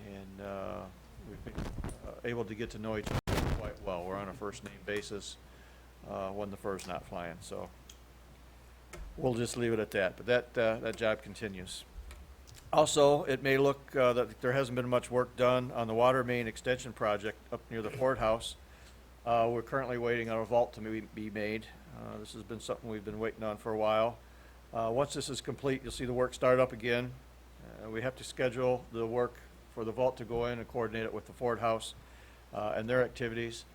and we've been able to get to know each other quite well. We're on a first-name basis when the fur's not flying, so we'll just leave it at that. But that job continues. Also, it may look that there hasn't been much work done on the water main extension project up near the Ford House. We're currently waiting on a vault to be made. This has been something we've been waiting on for a while. Once this is complete, you'll see the work start up again. We have to schedule the work for the vault to go in and coordinate it with the Ford House and their activities.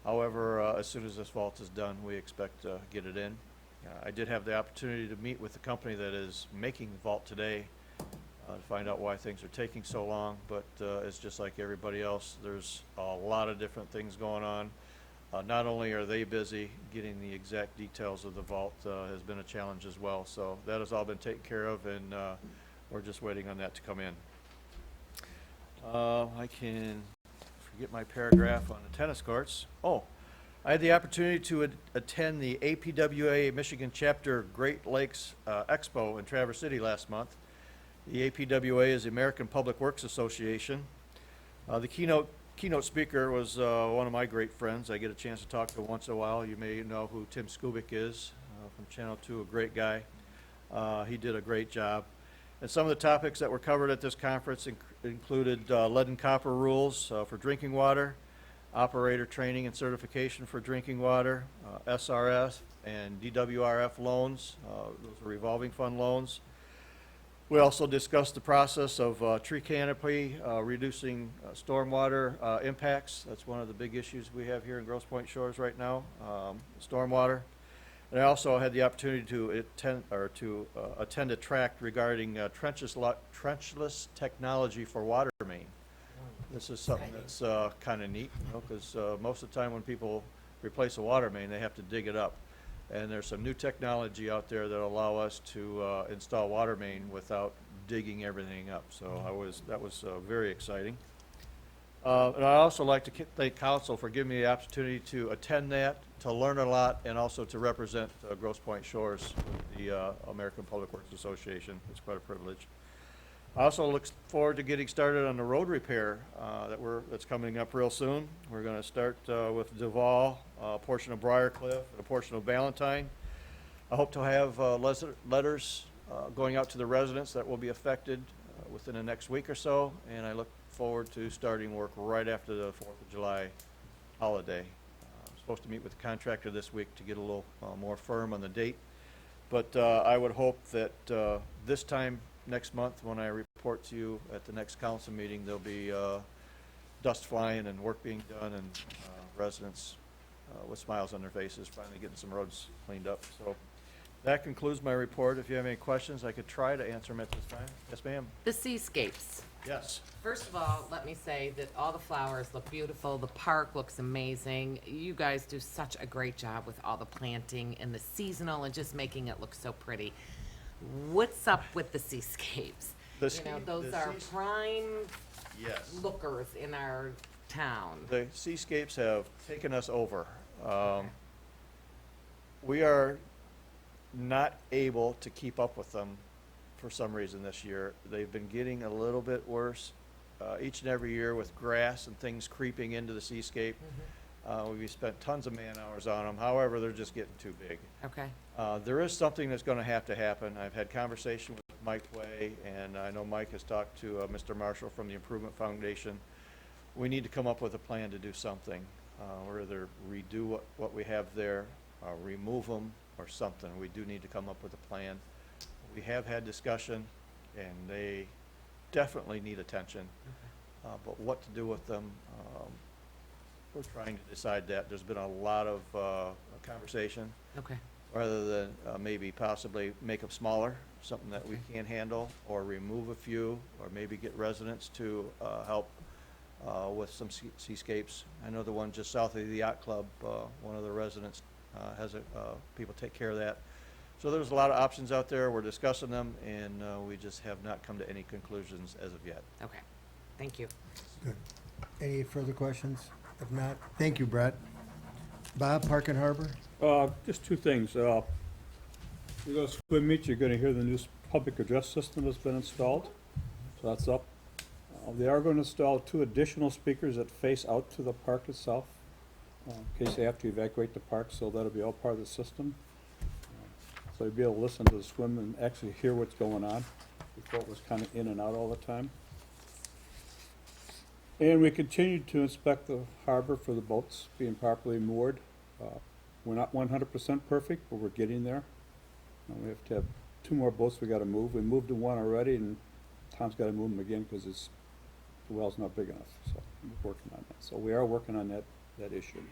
However, as soon as this vault is done, we expect to get it in. I did have the opportunity to meet with the company that is making the vault today to find out why things are taking so long, but it's just like everybody else. There's a lot of different things going on. Not only are they busy, getting the exact details of the vault has been a challenge as well. So that has all been taken care of, and we're just waiting on that to come in. I can forget my paragraph on the tennis courts. Oh, I had the opportunity to attend the APWA Michigan Chapter Great Lakes Expo in Traverse City last month. The APWA is the American Public Works Association. The keynote speaker was one of my great friends. I get a chance to talk to him once in a while. You may know who Tim Skubic is from Channel 2, a great guy. He did a great job. And some of the topics that were covered at this conference included lead and copper rules for drinking water, operator training and certification for drinking water, SRF and DWRF loans, those are revolving fund loans. We also discussed the process of tree canopy, reducing stormwater impacts. That's one of the big issues we have here in Grosse Pointe Shores right now, stormwater. And I also had the opportunity to attend a tract regarding trenchless technology for water main. This is something that's kind of neat, because most of the time when people replace a water main, they have to dig it up. And there's some new technology out there that allow us to install water main without digging everything up. So that was very exciting. And I also like to thank council for giving me the opportunity to attend that, to learn a lot, and also to represent Grosse Pointe Shores with the American Public Works Association. It's quite a privilege. I also look forward to getting started on the road repair that's coming up real soon. We're going to start with Duval, a portion of Briarcliff, and a portion of Valentine. I hope to have letters going out to the residents that will be affected within the next week or so, and I look forward to starting work right after the 4th of July holiday. I'm supposed to meet with the contractor this week to get a little more firm on the date, but I would hope that this time next month, when I report to you at the next council meeting, there'll be dust flying and work being done, and residents with smiles on their faces finally getting some roads cleaned up. So that concludes my report. If you have any questions, I could try to answer them at this time. Yes, ma'am. The seascapes. Yes. First of all, let me say that all the flowers look beautiful. The park looks amazing. You guys do such a great job with all the planting and the seasonal and just making it look so pretty. What's up with the seascapes? Those are prime lookers in our town. The seascapes have taken us over. We are not able to keep up with them for some reason this year. They've been getting a little bit worse each and every year with grass and things creeping into the seascape. We've spent tons of man hours on them. However, they're just getting too big. Okay. There is something that's going to happen. I've had conversation with Mike Way, and I know Mike has talked to Mr. Marshall from the Improvement Foundation. We need to come up with a plan to do something, or either redo what we have there, remove them, or something. We do need to come up with a plan. We have had discussion, and they definitely need attention. But what to do with them, we're trying to decide that. There's been a lot of conversation. Okay. Rather than maybe possibly make them smaller, something that we can't handle, or remove a few, or maybe get residents to help with some seascapes. I know the one just south of the yacht club, one of the residents has people take care of that. So there's a lot of options out there. We're discussing them, and we just have not come to any conclusions as of yet. Okay. Thank you. Good. Any further questions? If not, thank you, Brett. Bob, Park and Harbor? Just two things. You go to Squid Meet, you're gonna hear the new public address system has been installed, so that's up. They are gonna install 2 additional speakers that face out to the park itself, in case they have to evacuate the park, so that'll be all part of the system. So you'll be able to listen to the swim and actually hear what's going on. Before it was kind of in and out all the time. And we continued to inspect the harbor for the boats being properly moored. We're not 100% perfect, but we're getting there. We have to have 2 more boats we gotta move. We moved the one already, and Tom's gotta move them again because the well's not big enough, so we're working on that. So we are working on that issue.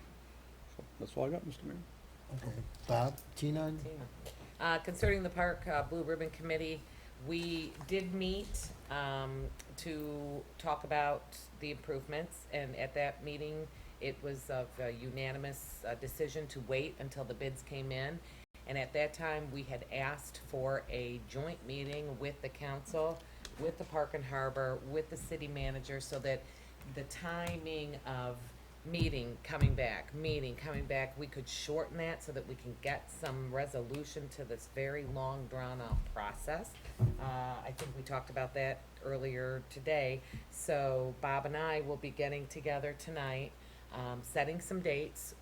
So that's all I got, Mr. Mayor. Okay. Bob, Tina? Concerning the park Blue Ribbon Committee, we did meet to talk about the improvements, and at that meeting, it was of a unanimous decision to wait until the bids came in. And at that time, we had asked for a joint meeting with the council, with the Park and Harbor, with the city manager, so that the timing of coming back, we could shorten that so that we can get some resolution to this very long, drawn-out process. I think we talked about that earlier today. So Bob and I will be getting together tonight, setting some dates,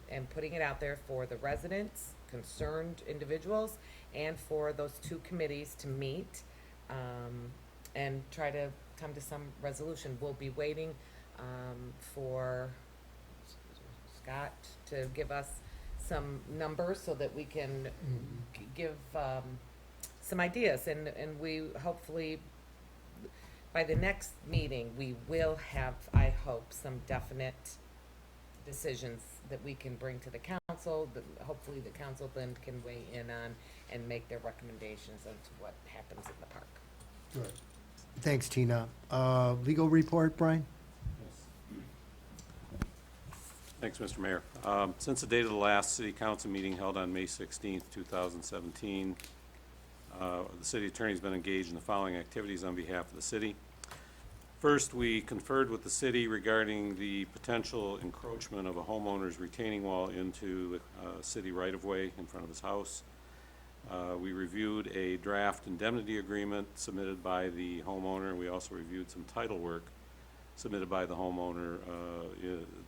and putting it out there for the residents, concerned individuals, and for those 2 committees to meet, and try to come to some resolution. We'll be waiting for Scott to give us some numbers so that we can give some ideas, and we hopefully by the next meeting we will have, I hope, some definite decisions that we can bring to the council, that hopefully the council then can weigh in on and make their recommendations as to what happens in the park. Good. Thanks, Tina. Legal report, Brian? Thanks, Mr. Mayor. Since the date of the last city council meeting held on May 16th, 2017, the city attorney's been engaged in the following activities on behalf of the city. First, we conferred with the city regarding the potential encroachment of a homeowner's retaining wall into city right-of-way in front of his house. We reviewed a draft indemnity agreement submitted by the homeowner, and we also reviewed some title work submitted by the homeowner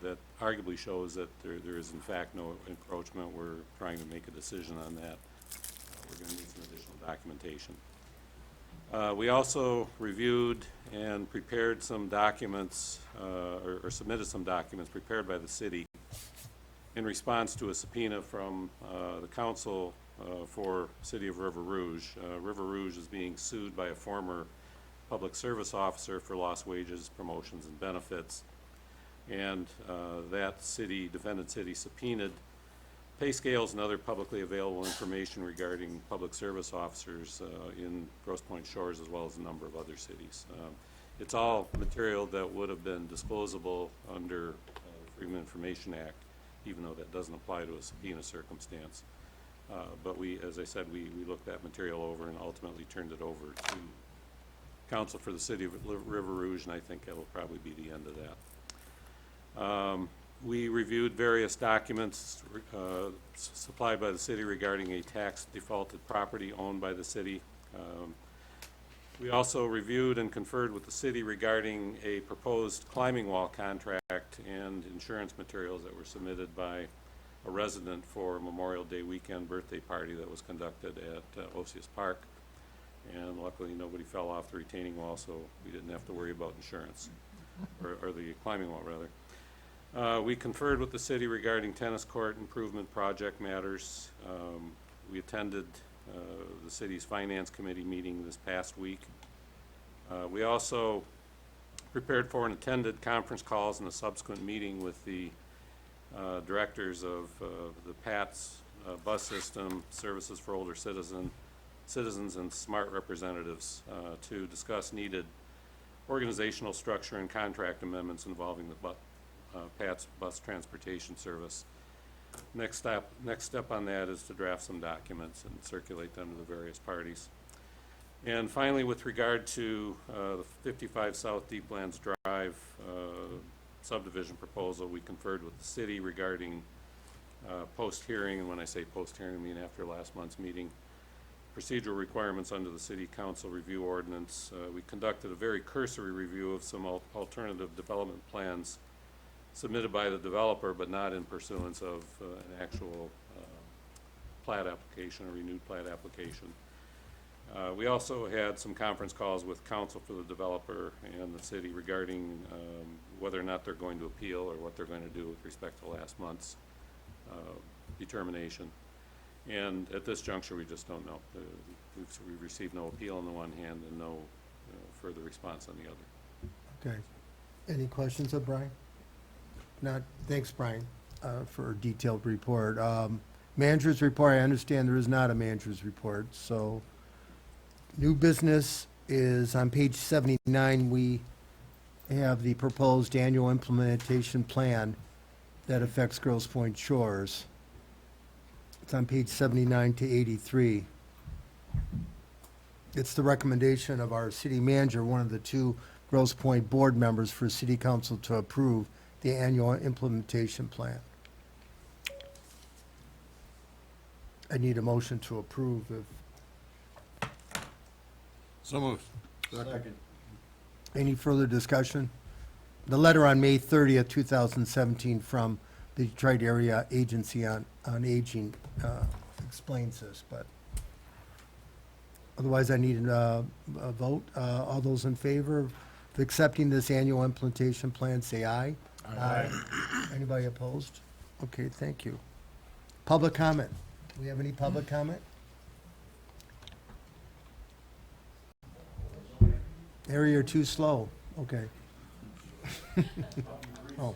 that arguably shows that there is in fact no encroachment. We're trying to make a decision on that. We're going to need some additional documentation. We also reviewed and prepared some documents, or submitted some documents prepared by the city in response to a subpoena from the council for City of River Rouge. River Rouge is being sued by a former public service officer for lost wages, promotions, and benefits. And that defendant city subpoenaed pay scales and other publicly available information regarding public service officers in Grosse Pointe Shores, as well as a number of other cities. It's all material that would have been disclosable under the Freedom of Information Act, even though that doesn't apply to a subpoena circumstance. But as I said, we looked that material over and ultimately turned it over to counsel for the City of River Rouge, and I think that will probably be the end of that. We reviewed various documents supplied by the city regarding a tax defaulted property owned by the city. We also reviewed and conferred with the city regarding a proposed climbing wall contract and insurance materials that were submitted by a resident for a Memorial Day weekend birthday party that was conducted at Osius Park. And luckily nobody fell off the retaining wall, so we didn't have to worry about insurance, or the climbing wall rather. We conferred with the city regarding tennis court improvement project matters. We attended the city's finance committee meeting this past week. We also prepared for and attended conference calls and a subsequent meeting with the directors of the PATS bus system, Services for Older Citizens, and SMART representatives to discuss needed organizational structure and contract amendments involving the PATS bus transportation service. Next step on that is to draft some documents and circulate them to the various parties. And finally, with regard to the 55 South Deeplands Drive subdivision proposal, we conferred with the city regarding post-hearing, and when I say post-hearing, I mean after last month's meeting, procedural requirements under the City Council Review Ordinance. We conducted a very cursory review of some alternative development plans submitted by the developer, but not in pursuance of an actual plat application or renewed plat application. We also had some conference calls with counsel for the developer and the city regarding whether or not they're going to appeal or what they're going to do with respect to last month's determination. And at this juncture, we just don't know. We've received no appeal on the one hand and no further response on the other. Okay. Any questions of Brian? Not, thanks, Brian, for a detailed report. Manager's report, I understand there is not a manager's report, so new business is on page 79. We have the proposed annual implementation plan that affects Grosse Pointe Shores. It's on page 79 to 83. It's the recommendation of our city manager, one of the two Grosse Pointe board members, for city council to approve the annual implementation plan. I need a motion to approve if. So moved. Any further discussion? The letter on May 30th, 2017 from the Detroit Area Agency on Aging explains this, but otherwise I need a vote. All those in favor of accepting this annual implementation plan, say aye. Aye. Anybody opposed? Okay, thank you. Public comment. Do we have any public comment? Harry, you're too slow. Okay. Oh.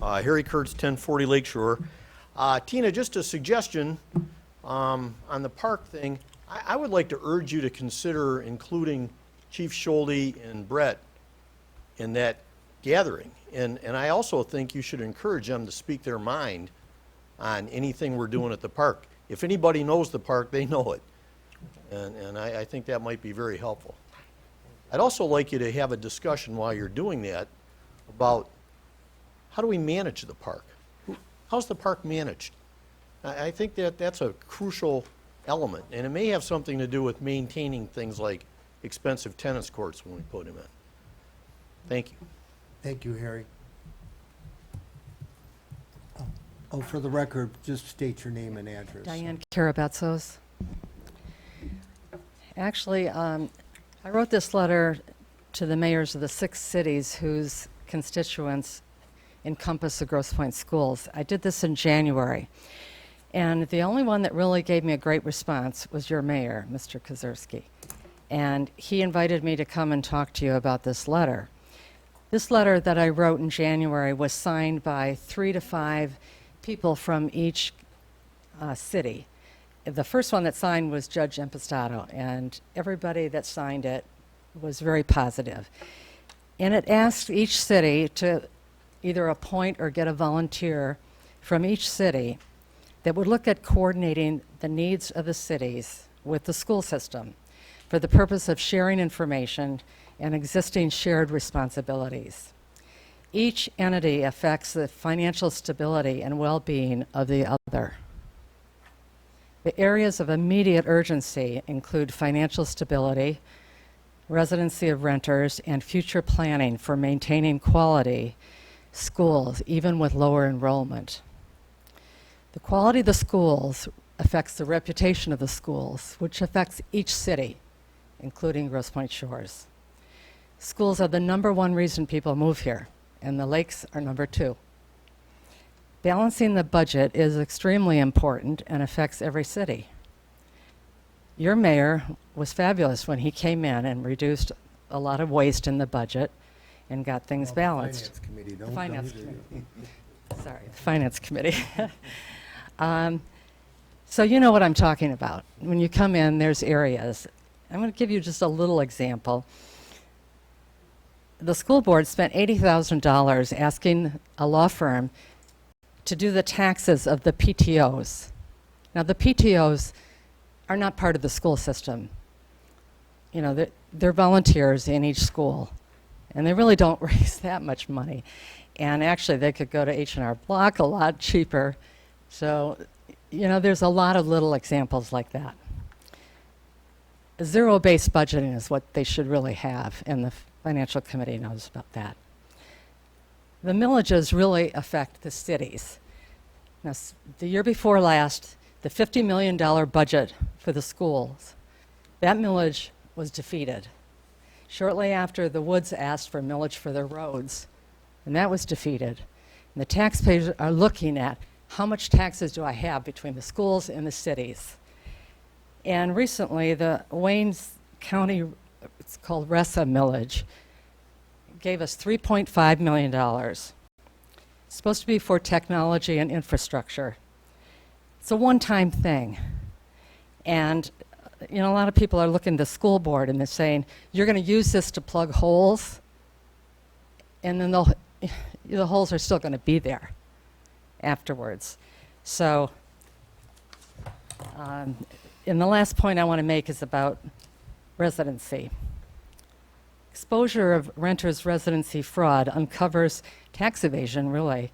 Harry Kurtz, 1040 Lakeshore. Tina, just a suggestion on the park thing. I would like to urge you to consider including Chief Schulte and Brett in that gathering. And I also think you should encourage them to speak their mind on anything we're doing at the park. If anybody knows the park, they know it. And I think that might be very helpful. I'd also like you to have a discussion while you're doing that about how do we manage the park? How's the park managed? I think that's a crucial element, and it may have something to do with maintaining things like expensive tennis courts when we put them in. Thank you. Thank you, Harry. Oh, for the record, just state your name and address. Diane Karabatsos. Actually, I wrote this letter to the mayors of the 6 cities whose constituents encompass the Grosse Pointe schools. I did this in January. And the only one that really gave me a great response was your mayor, Mr. Kozerski. And he invited me to come and talk to you about this letter. This letter that I wrote in January was signed by 3 to 5 people from each city. The first one that signed was Judge Impastato, and everybody that signed it was very positive. And it asked each city to either appoint or get a volunteer from each city that would look at coordinating the needs of the cities with the school system for the purpose of sharing information and existing shared responsibilities. Each entity affects the financial stability and well-being of the other. The areas of immediate urgency include financial stability, residency of renters, and future planning for maintaining quality schools, even with lower enrollment. The quality of the schools affects the reputation of the schools, which affects each city, including Grosse Pointe Shores. Schools are the #1 reason people move here, and the lakes are #2. Balancing the budget is extremely important and affects every city. Your mayor was fabulous when he came in and reduced a lot of waste in the budget and got things balanced. Finance committee, The don't. Finance Committee. Sorry, the Finance Committee. So you know what I'm talking about. When you come in, there's areas. I'm going to give you just a little example. The school board spent $80,000 asking a law firm to do the taxes of the PTOs. Now, the PTOs are not part of the school system. You know, they're volunteers in each school, and they really don't raise that much money. And actually, they could go to H&R Block a lot cheaper. So, you know, there's a lot of little examples like that. Zero-based budgeting is what they should really have, and the Financial Committee knows about that. The millages really affect the cities. Now, the year before last, the $50 million budget for the schools, that millage was defeated. Shortly after, the Woods asked for millage for their roads, and that was defeated. And the taxpayers are looking at how much taxes do I have between the schools and the cities. And recently, the Wayne County, it's called RESA millage, gave us $3.5 million. It's supposed to be for technology and infrastructure. It's a one-time thing. And a lot of people are looking at the school board and they're saying, you're going to use this to plug holes, and then the holes are still going to be there afterwards. So, and the last point I want to make is about residency. Exposure of renters' residency fraud uncovers tax evasion, really,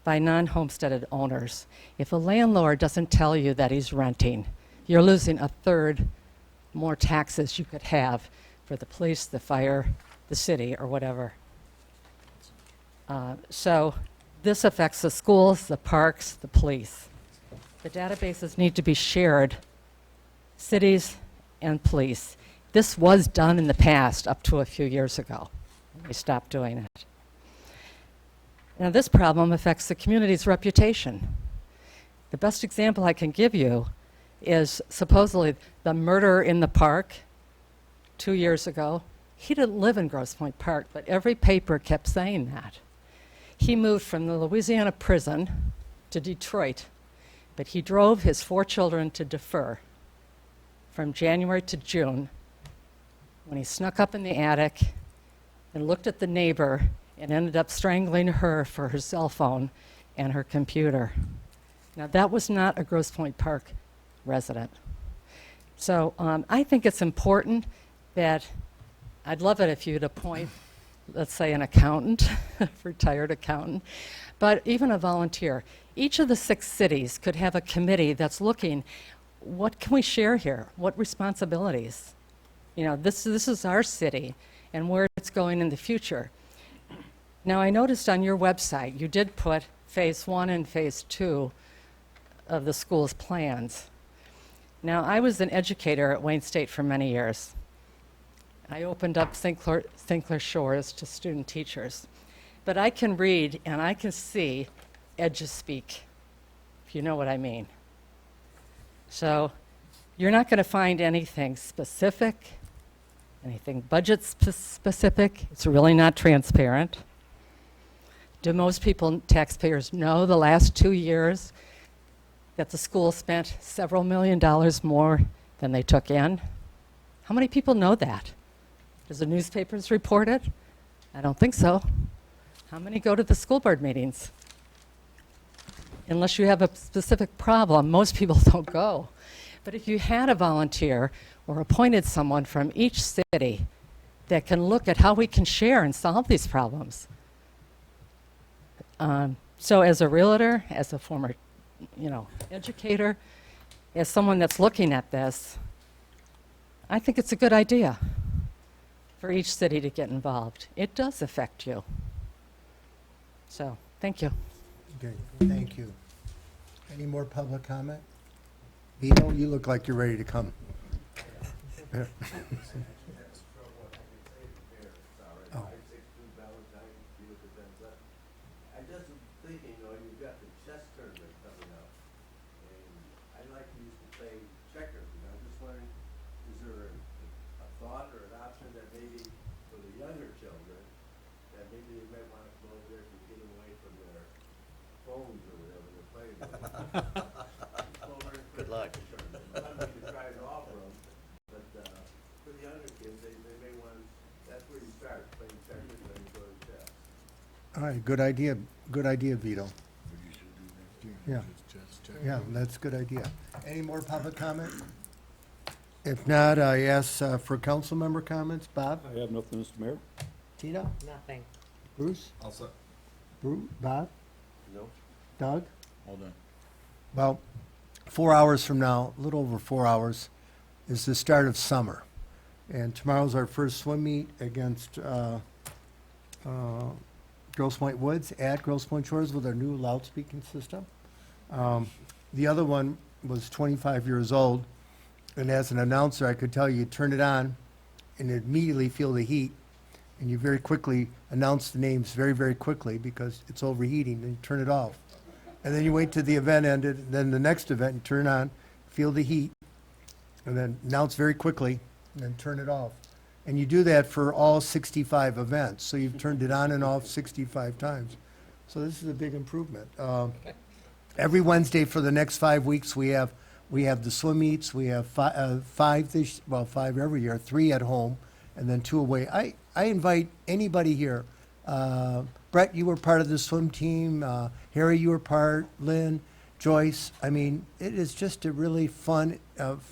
by non-homesteaded owners. If a landlord doesn't tell you that he's renting, you're losing a third more taxes you could have for the police, the fire, the city, or whatever. So this affects the schools, the parks, the police. The databases need to be shared, cities and police. This was done in the past up to a few years ago. We stopped doing it. Now this problem affects the community's reputation. The best example I can give you is supposedly the murderer in the park 2 years ago. He didn't live in Grosse Pointe Park, but every paper kept saying that. He moved from the Louisiana prison to Detroit, but he drove his 4 children to defer from January to June, when he snuck up in the attic and looked at the neighbor and ended up strangling her for her cell phone and her computer. Now, that was not a Grosse Pointe Park resident. So I think it's important that, I'd love it if you'd appoint, let's say, an accountant, retired accountant, but even a volunteer. Each of the 6 cities could have a committee that's looking, what can we share here? What responsibilities? This is our city and where it's going in the future. Now, I noticed on your website, you did put phase 1 and phase 2 of the school's plans. Now, I was an educator at Wayne State for many years. I opened up St. Clair Shores to student teachers. But I can read and I can see EduSpeak, if you know what I mean. So you're not going to find anything specific, anything budget specific. It's really not transparent. Do most people, taxpayers, know the last 2 years that the school spent several $million more than they took in? How many people know that? Does the newspapers report it? I don't think so. How many go to the school board meetings? Unless you have a specific problem, most people don't go. But if you had a volunteer or appointed someone from each city that can look at how we can share and solve these problems. So as a realtor, as a former, educator, as someone that's looking at this, I think it's a good idea for each city to get involved. It does affect you. So, thank you. Okay, thank you. Any more public comment? Vito, you look like you're ready to come. Oh. I'm just thinking, you've got the chess tournament coming up, and I like to used to play checkers, and I'm just wondering, is there a thought or an option that maybe for the younger children, that maybe they might want to go over there to get away from their phones or whatever they're playing with? Good luck. Not me to try and offer them, but for the younger kids, they may want, that's where you start, playing checkers, then you go to chess. All right, good idea, Vito. Yeah. Yeah, that's a good idea. Any more public comment? If not, I ask for council member comments. Bob? I have nothing, Mr. Mayor. Tina? Nothing. Bruce? All set. Bob? No? Doug? All done. About 4 hours from now, a little over 4 hours, is the start of summer. And tomorrow's our first swim meet against Grosse Pointe Woods at Grosse Pointe Shores with our new loudspeaking system. The other one was 25 years old, and as an announcer, I could tell you turn it on and immediately feel the heat, and you very quickly announce the names very, very quickly because it's overheating, then you turn it off. And then you wait till the event ended, and then the next event, you turn on, feel the heat, and then announce very quickly, and then turn it off. And you do that for all 65 events, so you've turned it on and off 65 times. So this is a big improvement. Every Wednesday for the next 5 weeks, we have the swim meets. We have five every year, 3 at home, and then 2 away. I invite anybody here. Brett, you were part of the swim team. Harry, you were part. Lynn, Joyce. I mean, it is just a really fun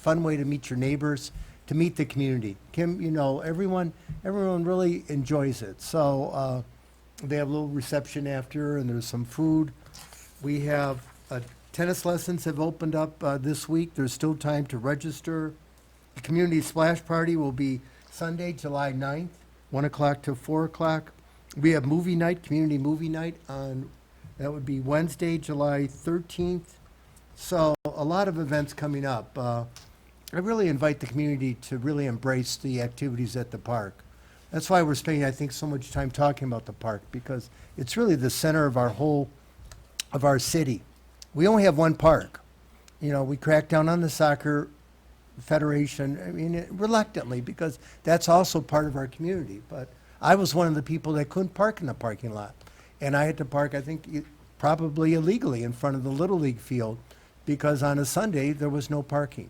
way to meet your neighbors, to meet the community. Kim, you know, everyone really enjoys it. So they have a little reception after, and there's some food. We have tennis lessons have opened up this week. There's still time to register. The community splash party will be Sunday, July 9th, 1 o'clock to 4 o'clock. We have movie night, community movie night that would be Wednesday, July 13th. So a lot of events coming up. I really invite the community to really embrace the activities at the park. That's why we're spending, I think, so much time talking about the park, because it's really the center of our city. We only have one park. You know, we crack down on the soccer federation, I mean, reluctantly, because that's also part of our community. But I was one of the people that couldn't park in the parking lot. And I had to park, I think, probably illegally in front of the Little League field, because on a Sunday, there was no parking.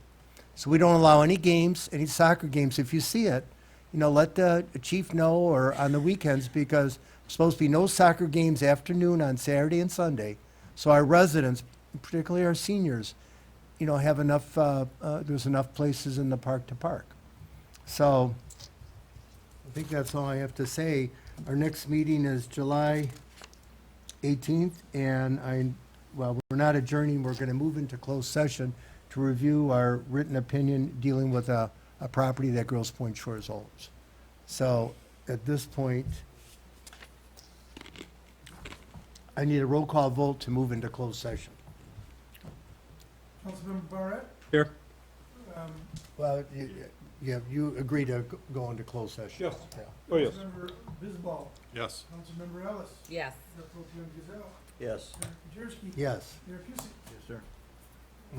So we don't allow any games, any soccer games. If you see it, you know, let the chief know, or on the weekends, because there's supposed to be no soccer games afternoon on Saturday and Sunday. So our residents, particularly our seniors, you know, have enough, there's enough places in the park to park. So I think that's all I have to say. Our next meeting is July 18th, and we're not adjourning. We're going to move into closed session to review our written opinion dealing with a property that Grosse Pointe Shores owns. So at this point, I need a roll call vote to move into closed session. Councilmember Barrett? Here. Well, you agree to go into closed session? Yes. Yeah. Oh, yes. Councilmember Bisbal? Yes. Councilmember Ellis? Yes. Mayor Pro Tem Gazal? Yes. Mayor Kajewski? Yes. Mayor Cusick? Yes, sir.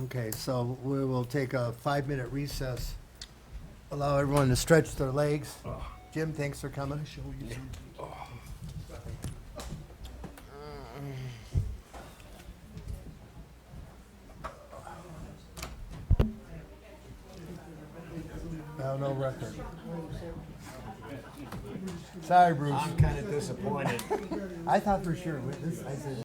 Okay, so we will take a 5-minute recess. Allow everyone to stretch their legs. Jim, thanks for coming. No record. Sorry, Bruce. I'm kinda disappointed. I thought for sure, I said,